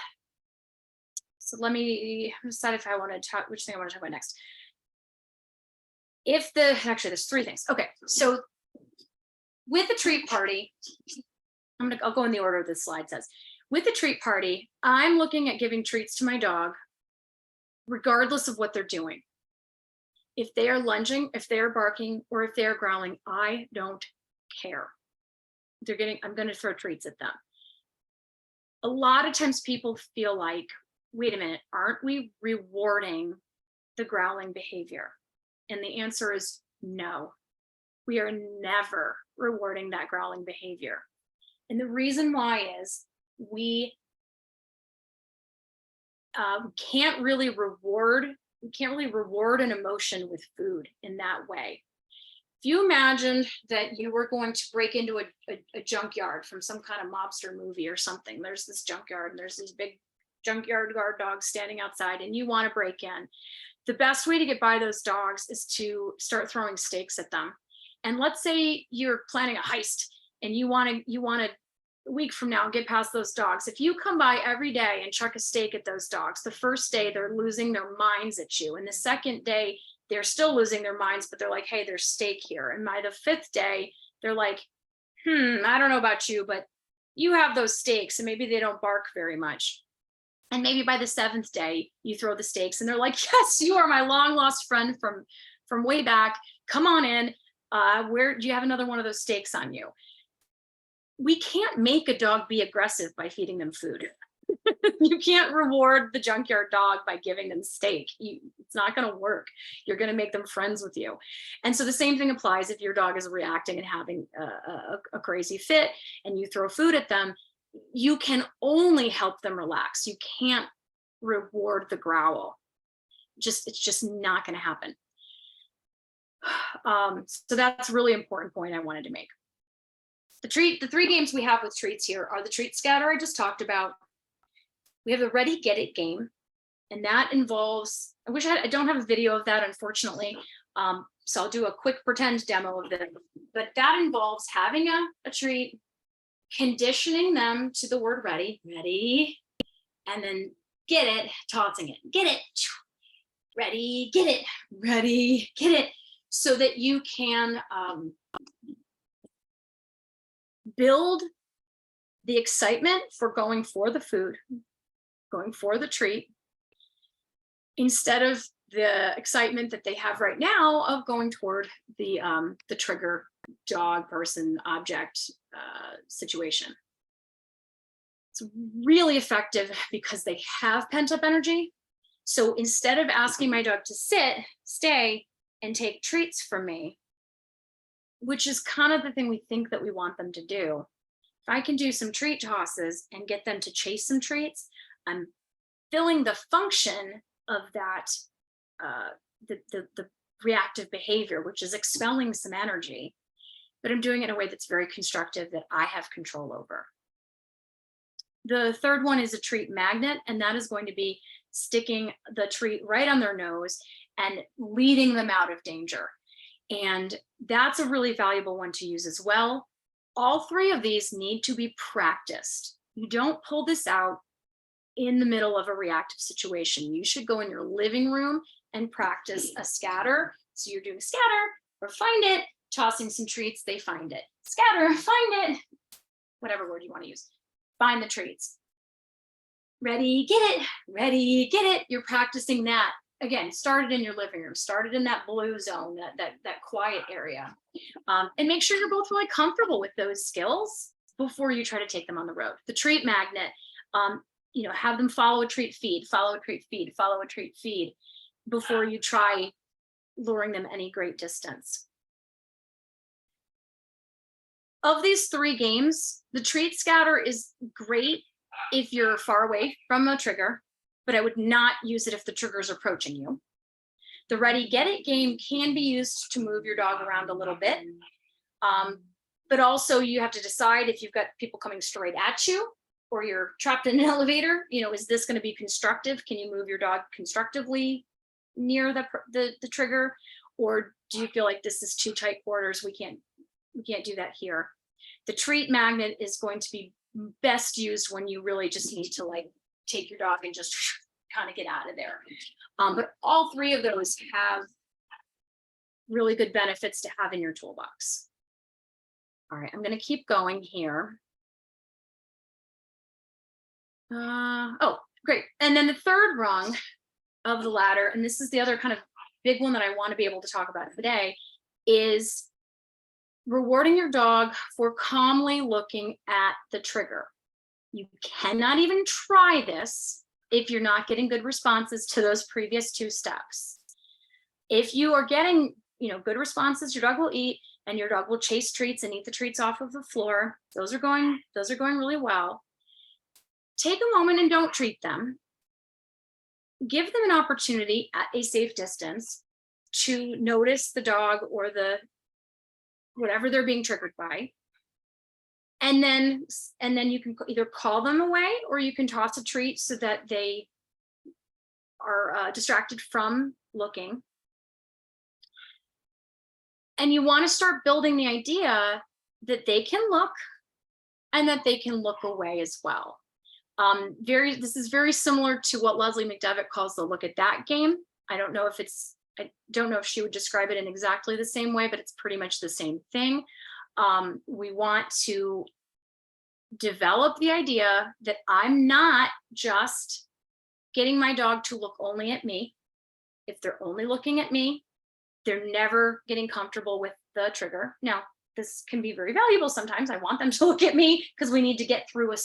let me decide if I want to talk, which thing I want to talk about next. Actually, there's three things. Okay, so with a treat party, I'll go in the order the slide says. With the treat party, I'm looking at giving treats to my dog, regardless of what they're doing. If they are lunging, if they're barking, or if they're growling, I don't care. I'm going to throw treats at them. A lot of times people feel like, wait a minute, aren't we rewarding the growling behavior? And the answer is no. We are never rewarding that growling behavior. And the reason why is we can't really reward an emotion with food in that way. If you imagined that you were going to break into a junkyard from some kind of mobster movie or something, there's this junkyard and there's these big junkyard guard dogs standing outside and you want to break in. The best way to get by those dogs is to start throwing stakes at them. And let's say you're planning a heist and you want to a week from now get past those dogs. If you come by every day and chuck a stake at those dogs, the first day they're losing their minds at you, and the second day they're still losing their minds, but they're like, hey, there's stake here. And by the fifth day, they're like, I don't know about you, but you have those stakes, and maybe they don't bark very much. And maybe by the seventh day, you throw the stakes and they're like, yes, you are my long lost friend from way back. Come on in. Where do you have another one of those stakes on you? We can't make a dog be aggressive by feeding them food. You can't reward the junkyard dog by giving them steak. It's not going to work. You're going to make them friends with you. And so the same thing applies if your dog is reacting and having a crazy fit and you throw food at them. You can only help them relax. You can't reward the growl. It's just not going to happen. So that's a really important point I wanted to make. The three games we have with treats here are the treat scatter I just talked about. We have the ready, get it game. And that involves, I don't have a video of that, unfortunately. So I'll do a quick pretend demo of it. But that involves having a treat, conditioning them to the word ready, and then get it, tossing it, get it, ready, get it, ready, get it, so that you can build the excitement for going for the food, going for the treat, instead of the excitement that they have right now of going toward the trigger, dog, person, object situation. It's really effective because they have pent-up energy. So instead of asking my dog to sit, stay, and take treats from me, which is kind of the thing we think that we want them to do, if I can do some treat tosses and get them to chase some treats, I'm filling the function of that, the reactive behavior, which is expelling some energy, but I'm doing it in a way that's very constructive that I have control over. The third one is a treat magnet, and that is going to be sticking the treat right on their nose and leading them out of danger. And that's a really valuable one to use as well. All three of these need to be practiced. You don't pull this out in the middle of a reactive situation. You should go in your living room and practice a scatter. So you're doing scatter or find it, tossing some treats, they find it. Scatter, find it, whatever word you want to use. Find the treats. Ready, get it, ready, get it. You're practicing that. Again, started in your living room, started in that blue zone, that quiet area. And make sure you're both really comfortable with those skills before you try to take them on the road. The treat magnet, have them follow a treat feed, follow a treat feed, follow a treat feed before you try luring them any great distance. Of these three games, the treat scatter is great if you're far away from a trigger, but I would not use it if the trigger is approaching you. The ready, get it game can be used to move your dog around a little bit. But also you have to decide if you've got people coming straight at you or you're trapped in an elevator, is this going to be constructive? Can you move your dog constructively near the trigger? Or do you feel like this is too tight quarters? We can't do that here. The treat magnet is going to be best used when you really just need to take your dog and just kind of get out of there. But all three of those have really good benefits to have in your toolbox. All right, I'm going to keep going here. Oh, great. And then the third rung of the ladder, and this is the other kind of big one that I want to be able to talk about today, is rewarding your dog for calmly looking at the trigger. You cannot even try this if you're not getting good responses to those previous two steps. If you are getting, good responses, your dog will eat, and your dog will chase treats and eat the treats off of the floor. Those are going really well. Take a moment and don't treat them. Give them an opportunity at a safe distance to notice the dog or the whatever they're being triggered by. And then you can either call them away, or you can toss a treat so that they are distracted from looking. And you want to start building the idea that they can look and that they can look away as well. This is very similar to what Leslie McDevitt calls the look at that game. I don't know if she would describe it in exactly the same way, but it's pretty much the same thing. We want to develop the idea that I'm not just getting my dog to look only at me. If they're only looking at me, they're never getting comfortable with the trigger. Now, this can be very valuable sometimes. I want them to look at me because we need to get through a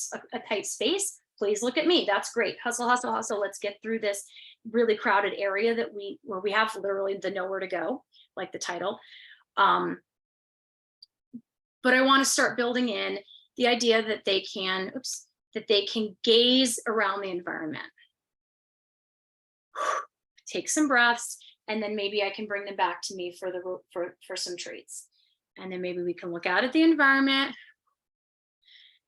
tight space. Please look at me. That's great. Hustle, hustle, hustle. Let's get through this really crowded area where we have literally the nowhere to go, like the title. But I want to start building in the idea that they can gaze around the environment. Take some breaths, and then maybe I can bring them back to me for some treats. And then maybe we can look out at the environment.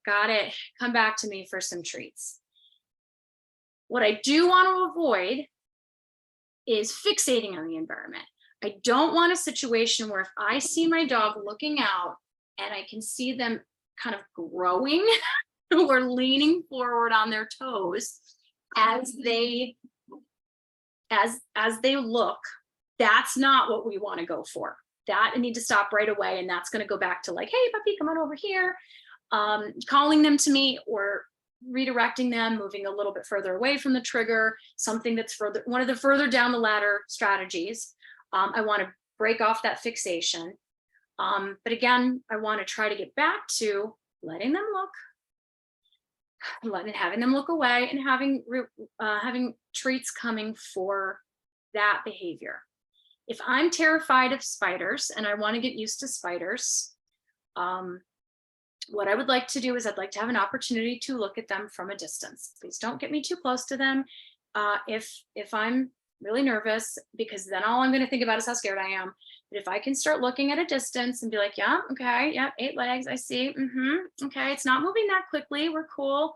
Got it. Come back to me for some treats. What I do want to avoid is fixating on the environment. I don't want a situation where if I see my dog looking out and I can see them kind of growing or leaning forward on their toes as they look, that's not what we want to go for. That I need to stop right away. And that's going to go back to like, hey, puppy, come on over here. Calling them to me or redirecting them, moving a little bit further away from the trigger, something that's one of the further down the ladder strategies. I want to break off that fixation. But again, I want to try to get back to letting them look, having them look away, and having treats coming for that behavior. If I'm terrified of spiders and I want to get used to spiders, what I would like to do is I'd like to have an opportunity to look at them from a distance. Please don't get me too close to them if I'm really nervous, because then all I'm going to think about is how scared I am. But if I can start looking at a distance and be like, yeah, okay, yeah, 8 legs, I see. Okay, it's not moving that quickly. We're cool.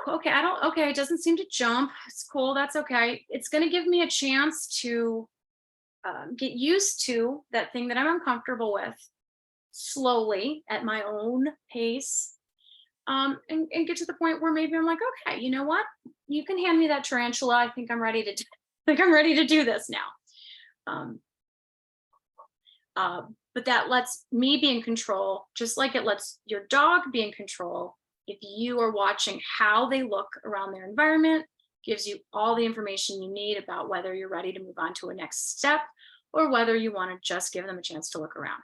Okay, it doesn't seem to jump. It's cool. That's okay. It's going to give me a chance to get used to that thing that I'm uncomfortable with slowly at my own pace, and get to the point where maybe I'm like, okay, you know what? You can hand me that tarantula. I think I'm ready to do this now. But that lets me be in control, just like it lets your dog be in control. If you are watching how they look around their environment, gives you all the information you need about whether you're ready to move on to a next step or whether you want to just give them a chance to look around.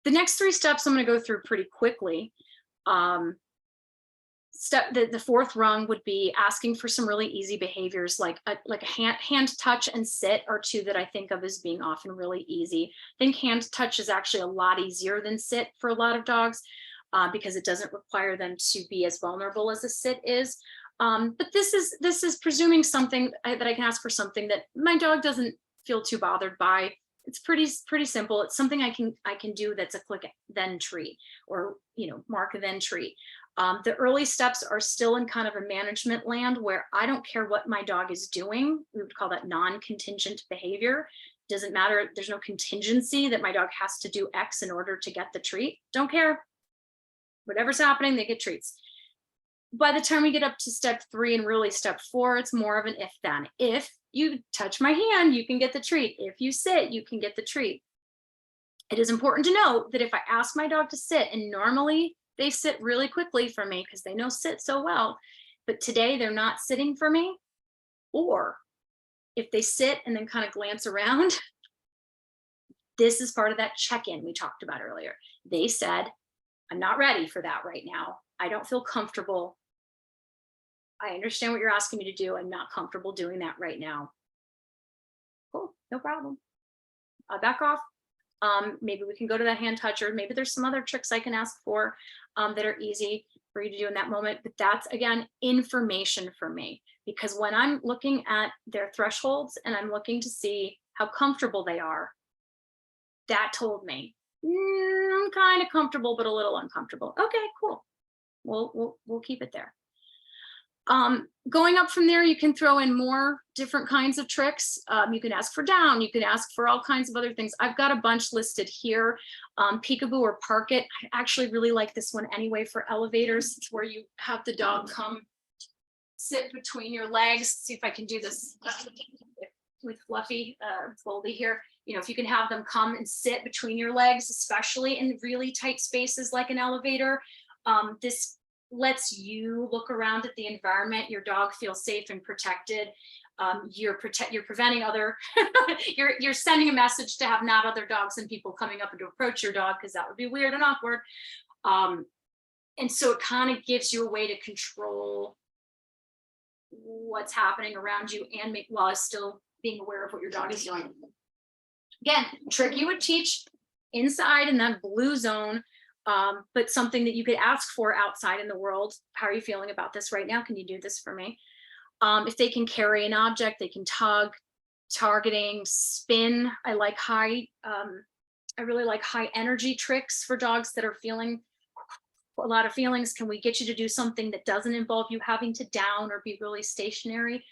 The next 3 steps I'm going to go through pretty quickly. The fourth rung would be asking for some really easy behaviors, like a hand touch and sit are 2 that I think of as being often really easy. I think hand touch is actually a lot easier than sit for a lot of dogs because it doesn't require them to be as vulnerable as a sit is. But this is presuming something that I can ask for something that my dog doesn't feel too bothered by. It's pretty simple. It's something I can do that's a click then treat, or mark then treat. The early steps are still in kind of a management land where I don't care what my dog is doing. We would call that non-contingent behavior. Doesn't matter. There's no contingency that my dog has to do X in order to get the treat. Don't care. Whatever's happening, they get treats. By the time we get up to step 3 and really step 4, it's more of an if then. If you touch my hand, you can get the treat. If you sit, you can get the treat. It is important to note that if I ask my dog to sit, and normally they sit really quickly for me because they know sit so well, but today they're not sitting for me. Or if they sit and then kind of glance around, this is part of that check-in we talked about earlier. They said, I'm not ready for that right now. I don't feel comfortable. I understand what you're asking me to do. I'm not comfortable doing that right now. Cool, no problem. I'll back off. Maybe we can go to that hand touch, or maybe there's some other tricks I can ask for that are easy for you to do in that moment. But that's, again, information for me, because when I'm looking at their thresholds and I'm looking to see how comfortable they are, that told me, I'm kind of comfortable, but a little uncomfortable. Okay, cool. We'll keep it there. Going up from there, you can throw in more different kinds of tricks. You can ask for down, you can ask for all kinds of other things. I've got a bunch listed here. Peekaboo or park it. I actually really like this one anyway for elevators. It's where you have the dog come sit between your legs. See if I can do this with Fluffy, Goldie here. You know, if you can have them come and sit between your legs, especially in really tight spaces like an elevator, this lets you look around at the environment. Your dog feels safe and protected. You're preventing other, you're sending a message to have not other dogs and people coming up and to approach your dog, because that would be weird and awkward. And so it kind of gives you a way to control what's happening around you and while still being aware of what your dog is doing. Again, trick you would teach inside in that blue zone, but something that you could ask for outside in the world. How are you feeling about this right now? Can you do this for me? If they can carry an object, they can tug, targeting, spin. I like I really like high energy tricks for dogs that are feeling a lot of feelings. Can we get you to do something that doesn't involve you having to down or be really stationary,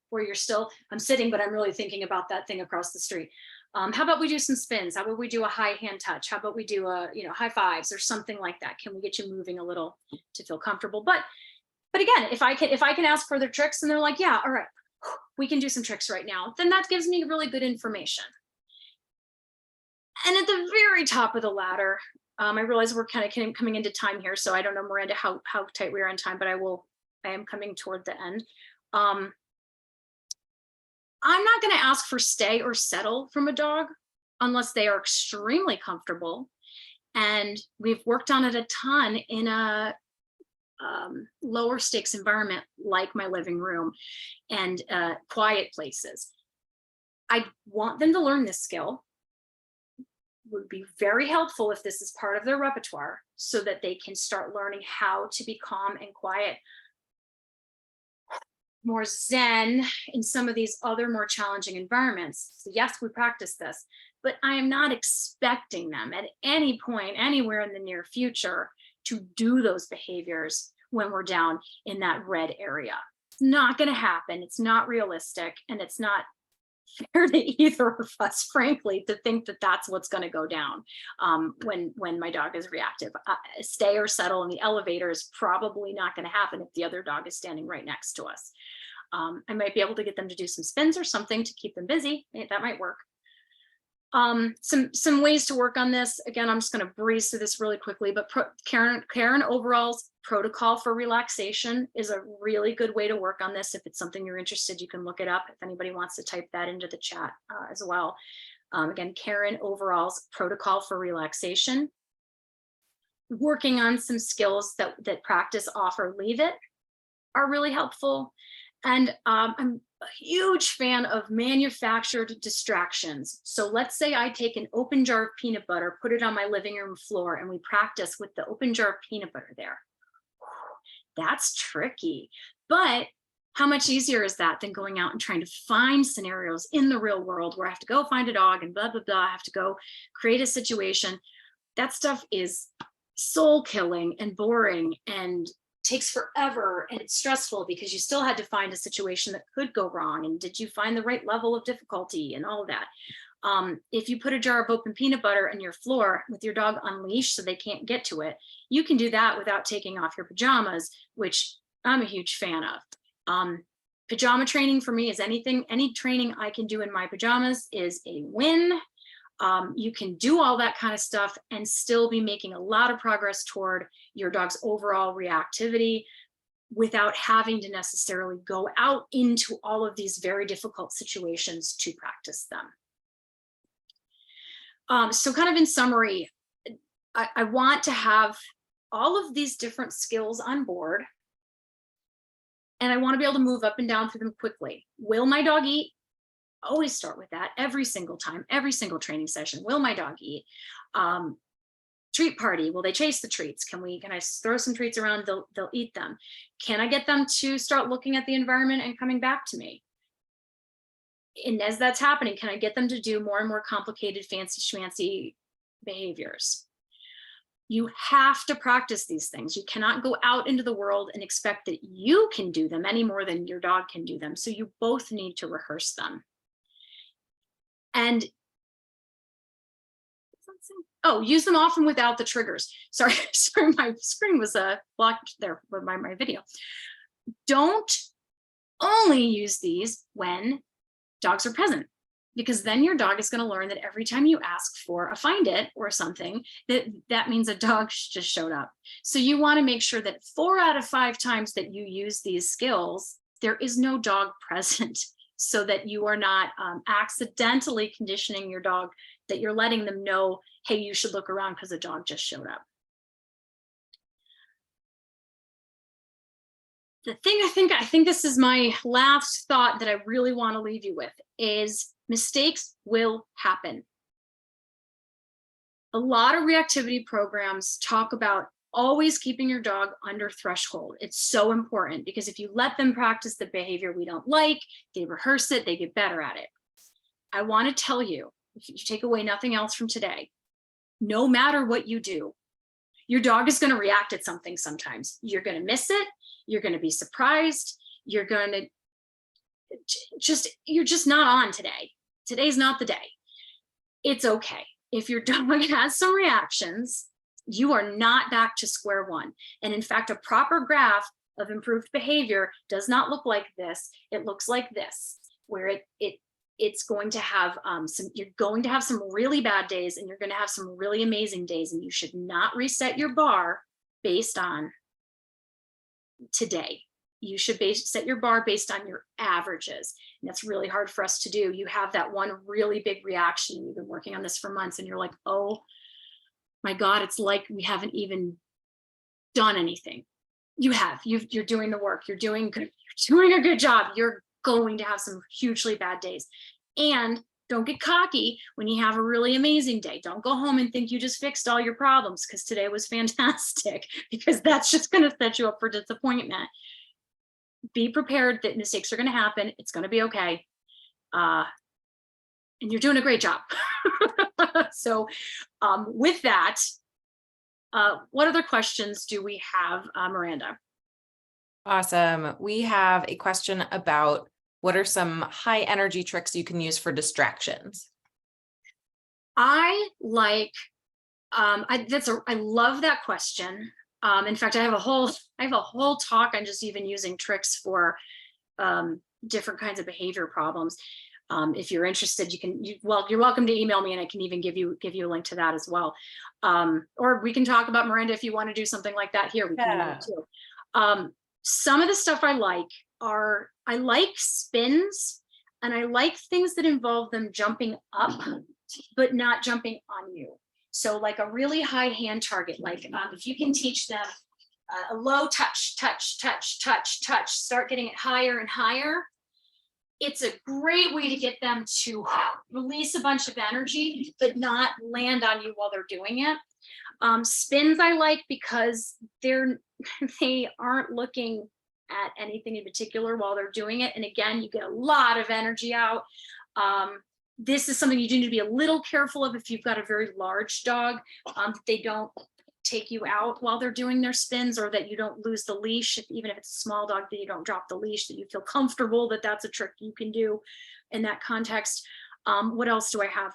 where you're still, I'm sitting, but I'm really thinking about that thing across the street. How about we do some spins? How about we do a high hand touch? How about we do a, high fives or something like that? Can we get you moving a little to feel comfortable? But again, if I can ask for their tricks and they're like, yeah, all right, we can do some tricks right now, then that gives me really good information. And at the very top of the ladder, I realize we're kind of coming into time here, so I don't know, Miranda, how tight we are on time, but I am coming toward the end. I'm not going to ask for stay or settle from a dog unless they are extremely comfortable. And we've worked on it a ton in a lower stakes environment like my living room and quiet places. I want them to learn this skill. Would be very helpful if this is part of their repertoire, so that they can start learning how to be calm and quiet, more zen in some of these other more challenging environments. So yes, we practice this, but I am not expecting them at any point anywhere in the near future to do those behaviors when we're down in that red area. It's not going to happen. It's not realistic, and it's not fair to either of us, frankly, to think that that's what's going to go down when my dog is reactive. Stay or settle in the elevator is probably not going to happen if the other dog is standing right next to us. I might be able to get them to do some spins or something to keep them busy. That might work. Some ways to work on this. Again, I'm just going to breeze through this really quickly, but Karen Overall's protocol for relaxation is a really good way to work on this. If it's something you're interested, you can look it up. If anybody wants to type that into the chat as well. Again, Karen Overall's protocol for relaxation. Working on some skills that practice, offer, leave it are really helpful. And I'm a huge fan of manufactured distractions. So let's say I take an open jar of peanut butter, put it on my living room floor, and we practice with the open jar of peanut butter there. That's tricky, but how much easier is that than going out and trying to find scenarios in the real world where I have to go find a dog and blah, blah, blah. I have to go create a situation. That stuff is soul killing and boring and takes forever, and it's stressful because you still had to find a situation that could go wrong, and did you find the right level of difficulty and all of that. If you put a jar of open peanut butter on your floor with your dog on leash so they can't get to it, you can do that without taking off your pajamas, which I'm a huge fan of. Pajama training for me is any training I can do in my pajamas is a win. You can do all that kind of stuff and still be making a lot of progress toward your dog's overall reactivity without having to necessarily go out into all of these very difficult situations to practice them. So kind of in summary, I want to have all of these different skills on board, and I want to be able to move up and down through them quickly. Will my dog eat? Always start with that every single time, every single training session. Will my dog eat? Treat party, will they chase the treats? Can I throw some treats around? They'll eat them. Can I get them to start looking at the environment and coming back to me? And as that's happening, can I get them to do more and more complicated, fancy schmancy behaviors? You have to practice these things. You cannot go out into the world and expect that you can do them any more than your dog can do them. So you both need to rehearse them. And use them often without the triggers. Sorry, my screen was blocked there with my video. Don't only use these when dogs are present, because then your dog is going to learn that every time you ask for a find it or something, that means a dog just showed up. So you want to make sure that 4 out of 5 times that you use these skills, there is no dog present, so that you are not accidentally conditioning your dog, that you're letting them know, hey, you should look around because a dog just showed up. The thing I think this is my last thought that I really want to leave you with is mistakes will happen. A lot of reactivity programs talk about always keeping your dog under threshold. It's so important, because if you let them practice the behavior we don't like, they rehearse it, they get better at it. I want to tell you, if you take away nothing else from today, no matter what you do, your dog is going to react at something sometimes. You're going to miss it. You're going to be surprised. You're just not on today. Today's not the day. It's okay. If your dog has some reactions, you are not back to square one. And in fact, a proper graph of improved behavior does not look like this. It looks like this, where it's going to have you're going to have some really bad days, and you're going to have some really amazing days, and you should not reset your bar based on today. You should set your bar based on your averages. And that's really hard for us to do. You have that one really big reaction. You've been working on this for months, and you're like, oh my God, it's like we haven't even done anything. You have. You're doing the work. You're doing good. You're doing a good job. You're going to have some hugely bad days. And don't get cocky when you have a really amazing day. Don't go home and think you just fixed all your problems because today was fantastic, because that's just going to set you up for disappointment. Be prepared that mistakes are going to happen. It's going to be okay. And you're doing a great job. So with that, what other questions do we have, Miranda?
Awesome. We have a question about what are some high energy tricks you can use for distractions?
I like, I love that question. In fact, I have a whole talk on just even using tricks for different kinds of behavior problems. If you're interested, you're welcome to email me, and I can even give you a link to that as well. Or we can talk about, Miranda, if you want to do something like that here, we can do that too. Some of the stuff I like spins, and I like things that involve them jumping up, but not jumping on you. So like a really high hand target, like if you can teach them a low touch, start getting it higher and higher. It's a great way to get them to release a bunch of energy, but not land on you while they're doing it. Spins I like because they aren't looking at anything in particular while they're doing it. And again, you get a lot of energy out. This is something you do need to be a little careful of if you've got a very large dog, that they don't take you out while they're doing their spins, or that you don't lose the leash. Even if it's a small dog, that you don't drop the leash, that you feel comfortable that that's a trick you can do in that context. What else do I have?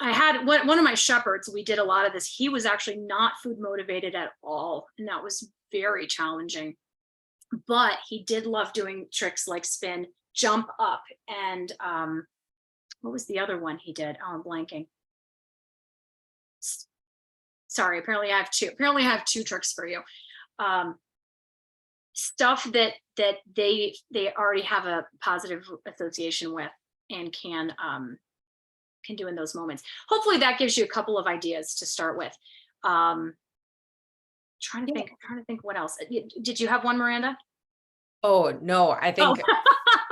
I had one of my shepherds, we did a lot of this. He was actually not food motivated at all, and that was very challenging. But he did love doing tricks like spin, jump up, and what was the other one he did? Oh, I'm blanking. Sorry, apparently I have two tricks for you. Stuff that they already have a positive association with and can do in those moments. Hopefully that gives you a couple of ideas to start with. Trying to think what else. Did you have one, Miranda?
Oh, no, I think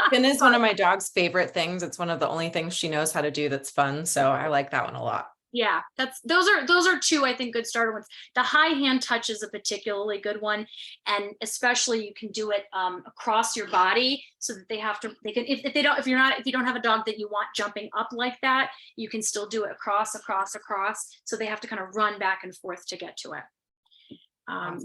spin is one
Sorry.
of my dog's favorite things. It's one of the only things she knows how to do that's fun. So I like that one a lot.
Yeah, those are two, I think, good starter ones. The high hand touch is a particularly good one, and especially you can do it across your body, so that they can, if you don't have a dog that you want jumping up like that, you can still do it across, so they have to kind of run back and forth to get to it.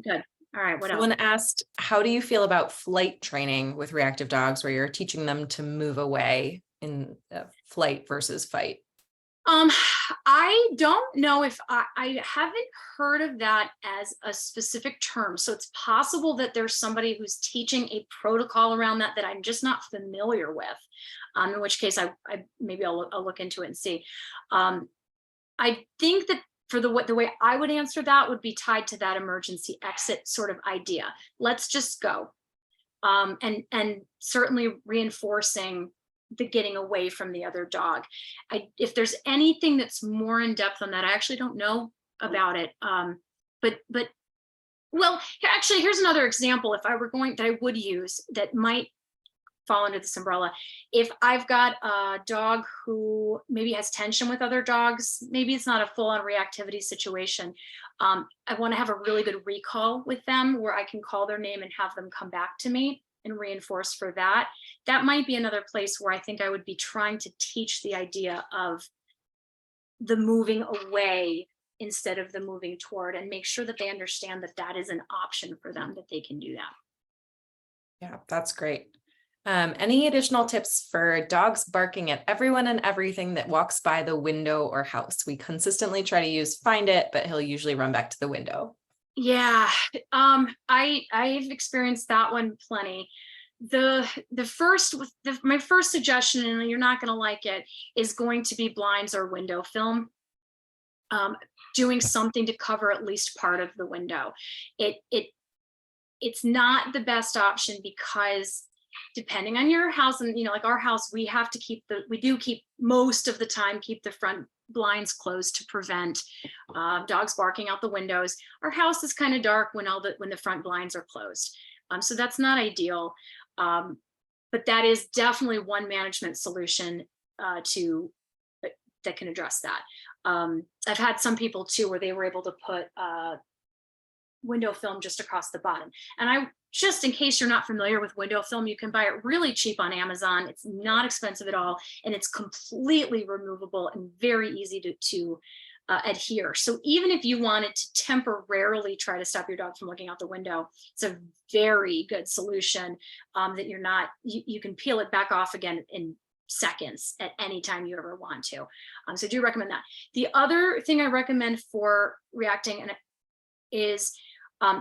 Good. All right, what else?
Someone asked, how do you feel about flight training with reactive dogs, where you're teaching them to move away in flight versus fight?
I don't know if I haven't heard of that as a specific term. So it's possible that there's somebody who's teaching a protocol around that I'm just not familiar with. In which case maybe I'll look into it and see. I think that for the way I would answer that would be tied to that emergency exit sort of idea. Let's just go. And certainly reinforcing the getting away from the other dog. If there's anything that's more in depth on that, I actually don't know about it. But well, actually, here's another example. If I were that I would use that might fall under this umbrella. If I've got a dog who maybe has tension with other dogs, maybe it's not a full-on reactivity situation. I want to have a really good recall with them where I can call their name and have them come back to me and reinforce for that. That might be another place where I think I would be trying to teach the idea of the moving away instead of the moving toward, and make sure that they understand that that is an option for them, that they can do that.
Yeah, that's great. Any additional tips for dogs barking at everyone and everything that walks by the window or house? We consistently try to use find it, but he'll usually run back to the window.
Yeah, I've experienced that one plenty. My first suggestion, and you're not going to like it, is going to be blinds or window film. Doing something to cover at least part of the window. It's not the best option because depending on your house, and like our house, we do keep most of the time keep the front blinds closed to prevent dogs barking out the windows. Our house is kind of dark when the front blinds are closed, so that's not ideal. But that is definitely one management solution that can address that. I've had some people too where they were able to put window film just across the bottom. And just in case you're not familiar with window film, you can buy it really cheap on Amazon. It's not expensive at all, and it's completely removable and very easy to adhere. So even if you wanted to temporarily try to stop your dog from looking out the window, it's a very good solution that you can peel it back off again in seconds at any time you ever want to. So I do recommend that. The other thing I recommend for reacting is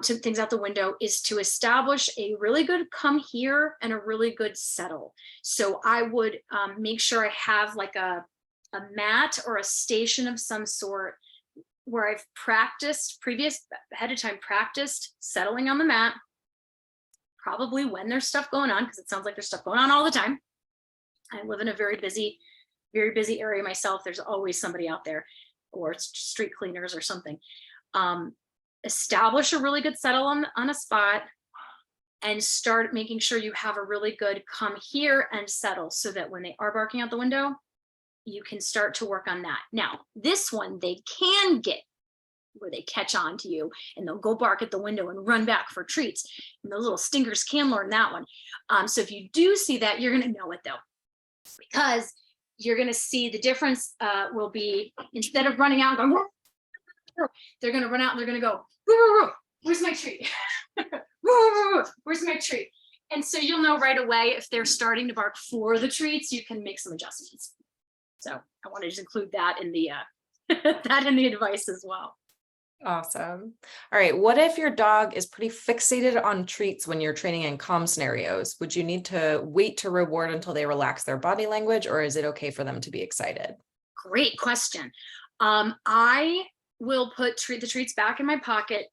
to things out the window is to establish a really good come here and a really good settle. So I would make sure I have like a mat or a station of some sort where I've ahead of time practiced settling on the mat, probably when there's stuff going on, because it sounds like there's stuff going on all the time. I live in a very busy area myself. There's always somebody out there, or street cleaners or something. Establish a really good settle on a spot and start making sure you have a really good come here and settle, so that when they are barking out the window, you can start to work on that. Now, this one they can get where they catch on to you and they'll go bark at the window and run back for treats. And those little stinkers can learn that one. So if you do see that, you're going to know it though, because you're going to see the difference will be, instead of running out and going, they're going to run out and they're going to go, where's my treat? Where's my treat? And so you'll know right away if they're starting to bark for the treats. You can make some adjustments. So I wanted to include that in the that in the advice as well.
Awesome. All right. What if your dog is pretty fixated on treats when you're training in calm scenarios? Would you need to wait to reward until they relax their body language, or is it okay for them to be excited?
Great question. I will put the treats back in my pocket.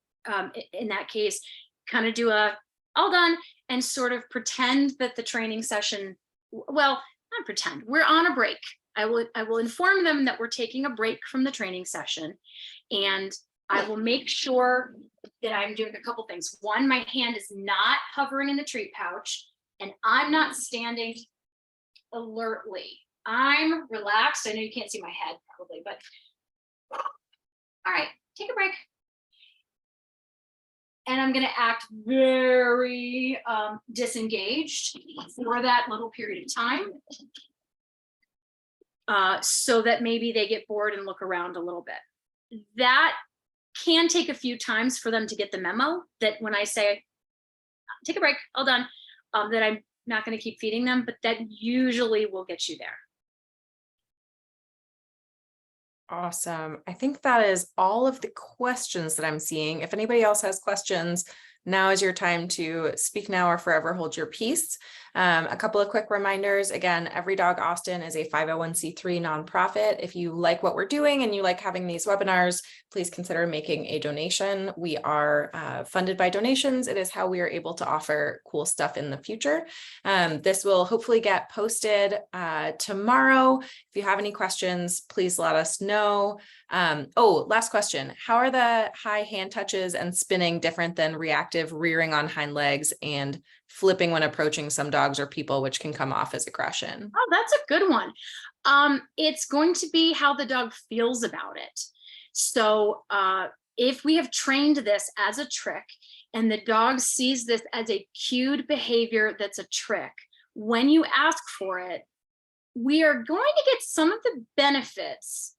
In that case, kind of do a all done and sort of pretend that the training session, well, not pretend, we're on a break. I will inform them that we're taking a break from the training session, and I will make sure that I'm doing a couple things. One, my hand is not hovering in the treat pouch, and I'm not standing alertly. I'm relaxed. I know you can't see my head probably, but all right, take a break. And I'm going to act very disengaged for that little period of time, so that maybe they get bored and look around a little bit. That can take a few times for them to get the memo that when I say, take a break, all done, that I'm not going to keep feeding them, but that usually will get you there.
Awesome. I think that is all of the questions that I'm seeing. If anybody else has questions, now is your time to speak now or forever hold your peace. A couple of quick reminders. Again, Every Dog Austin is a 501c3 nonprofit. If you like what we're doing and you like having these webinars, please consider making a donation. We are funded by donations. It is how we are able to offer cool stuff in the future. This will hopefully get posted tomorrow. If you have any questions, please let us know. Last question. How are the high hand touches and spinning different than reactive rearing on hind legs and flipping when approaching some dogs or people, which can come off as aggression?
Oh, that's a good one. It's going to be how the dog feels about it. So if we have trained this as a trick and the dog sees this as a cued behavior that's a trick, when you ask for it, we are going to get some of the benefits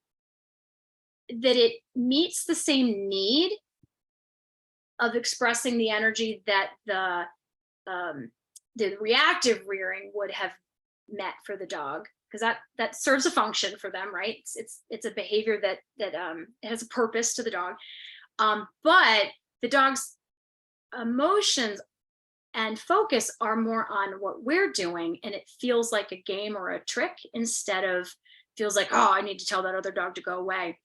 that it meets the same need of expressing the energy that the reactive rearing would have met for the dog, because that serves a function for them, right? It's a behavior that has a purpose to the dog, but the dog's emotions and focus are more on what we're doing, and it feels like a game or a trick instead of feels like, oh, I need to tell that other dog to go away.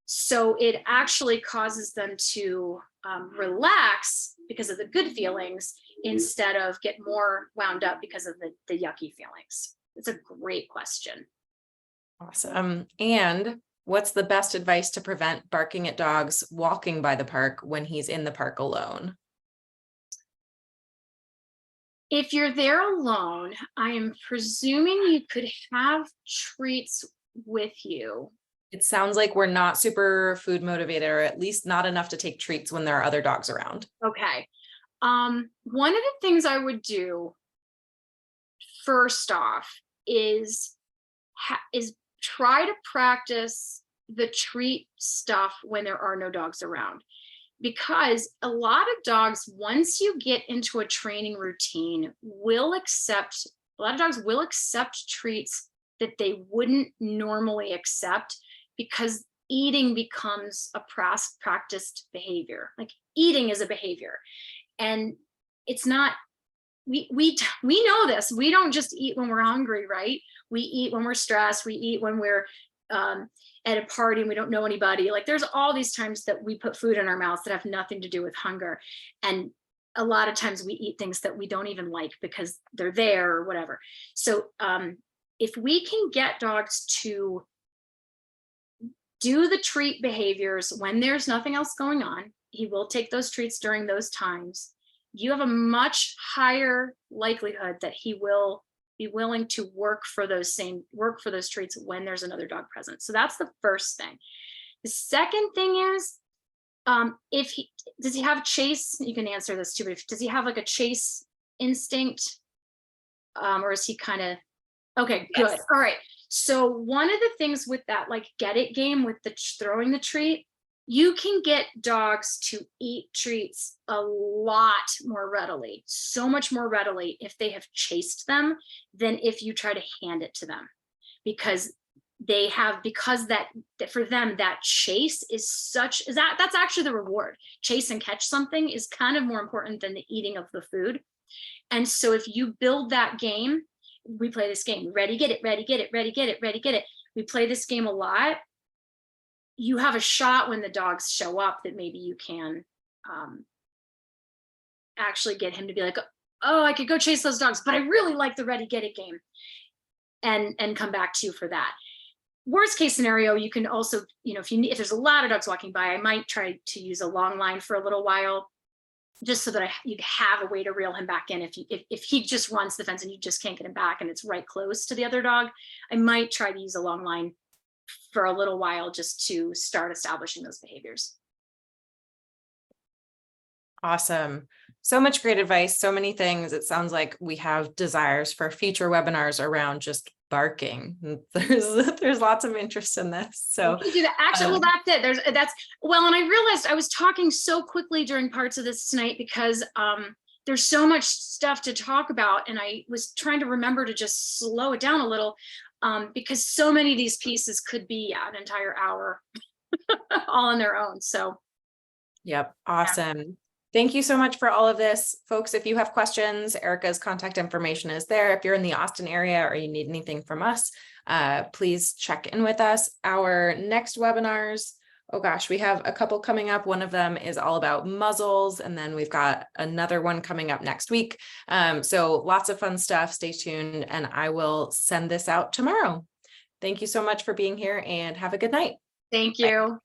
So it actually causes them to relax because of the good feelings instead of get more wound up because of the yucky feelings. It's a great question.
Awesome. And what's the best advice to prevent barking at dogs walking by the park when he's in the park alone?
If you're there alone, I am presuming you could have treats with you.
It sounds like we're not super food motivated, or at least not enough to take treats when there are other dogs around.
Okay. One of the things I would do first off is try to practice the treat stuff when there are no dogs around, because a lot of dogs, once you get into a training routine, a lot of dogs will accept treats that they wouldn't normally accept, because eating becomes a practiced behavior. Like eating is a behavior, and it's not, we know this. We don't just eat when we're hungry, right? We eat when we're stressed. We eat when we're at a party and we don't know anybody. Like there's all these times that we put food in our mouths that have nothing to do with hunger. And a lot of times we eat things that we don't even like because they're there or whatever. So if we can get dogs to do the treat behaviors when there's nothing else going on, he will take those treats during those times. You have a much higher likelihood that he will be willing to work for those treats when there's another dog present. So that's the first thing. The second thing is, does he have chase? You can answer this too, but does he have like a chase instinct? Or is he kind of, okay, good.
Yes.
All right. So one of the things with that, like get it game with the throwing the treat, you can get dogs to eat treats a lot more readily, so much more readily if they have chased them than if you try to hand it to them, because they have, because that for them, that chase is that's actually the reward. Chase and catch something is kind of more important than the eating of the food. And so if you build that game, we play this game, ready, get it, ready, get it, ready, get it, ready, get it. We play this game a lot. You have a shot when the dogs show up that maybe you can actually get him to be like, oh, I could go chase those dogs, but I really like the ready, get it game, and come back to you for that. Worst case scenario, you can also, if there's a lot of dogs walking by, I might try to use a long line for a little while, just so that you'd have a way to reel him back in. If he just runs the fence and you just can't get him back and it's right close to the other dog, I might try to use a long line for a little while just to start establishing those behaviors.
Awesome. So much great advice, so many things. It sounds like we have desires for future webinars around just barking. There's lots of interest in this. So
we can do that. Actually, well, that's it. And I realized I was talking so quickly during parts of this tonight because there's so much stuff to talk about, and I was trying to remember to just slow it down a little because so many of these pieces could be an entire hour all on their own. So
yep, awesome. Yeah. Thank you so much for all of this. Folks, if you have questions, Erica's contact information is there. If you're in the Austin area or you need anything from us, please check in with us. Our next webinars, oh gosh, we have a couple coming up. One of them is all about muzzles, and then we've got another one coming up next week. So lots of fun stuff. Stay tuned, and I will send this out tomorrow. Thank you so much for being here, and have a good night.
Thank you. Bye.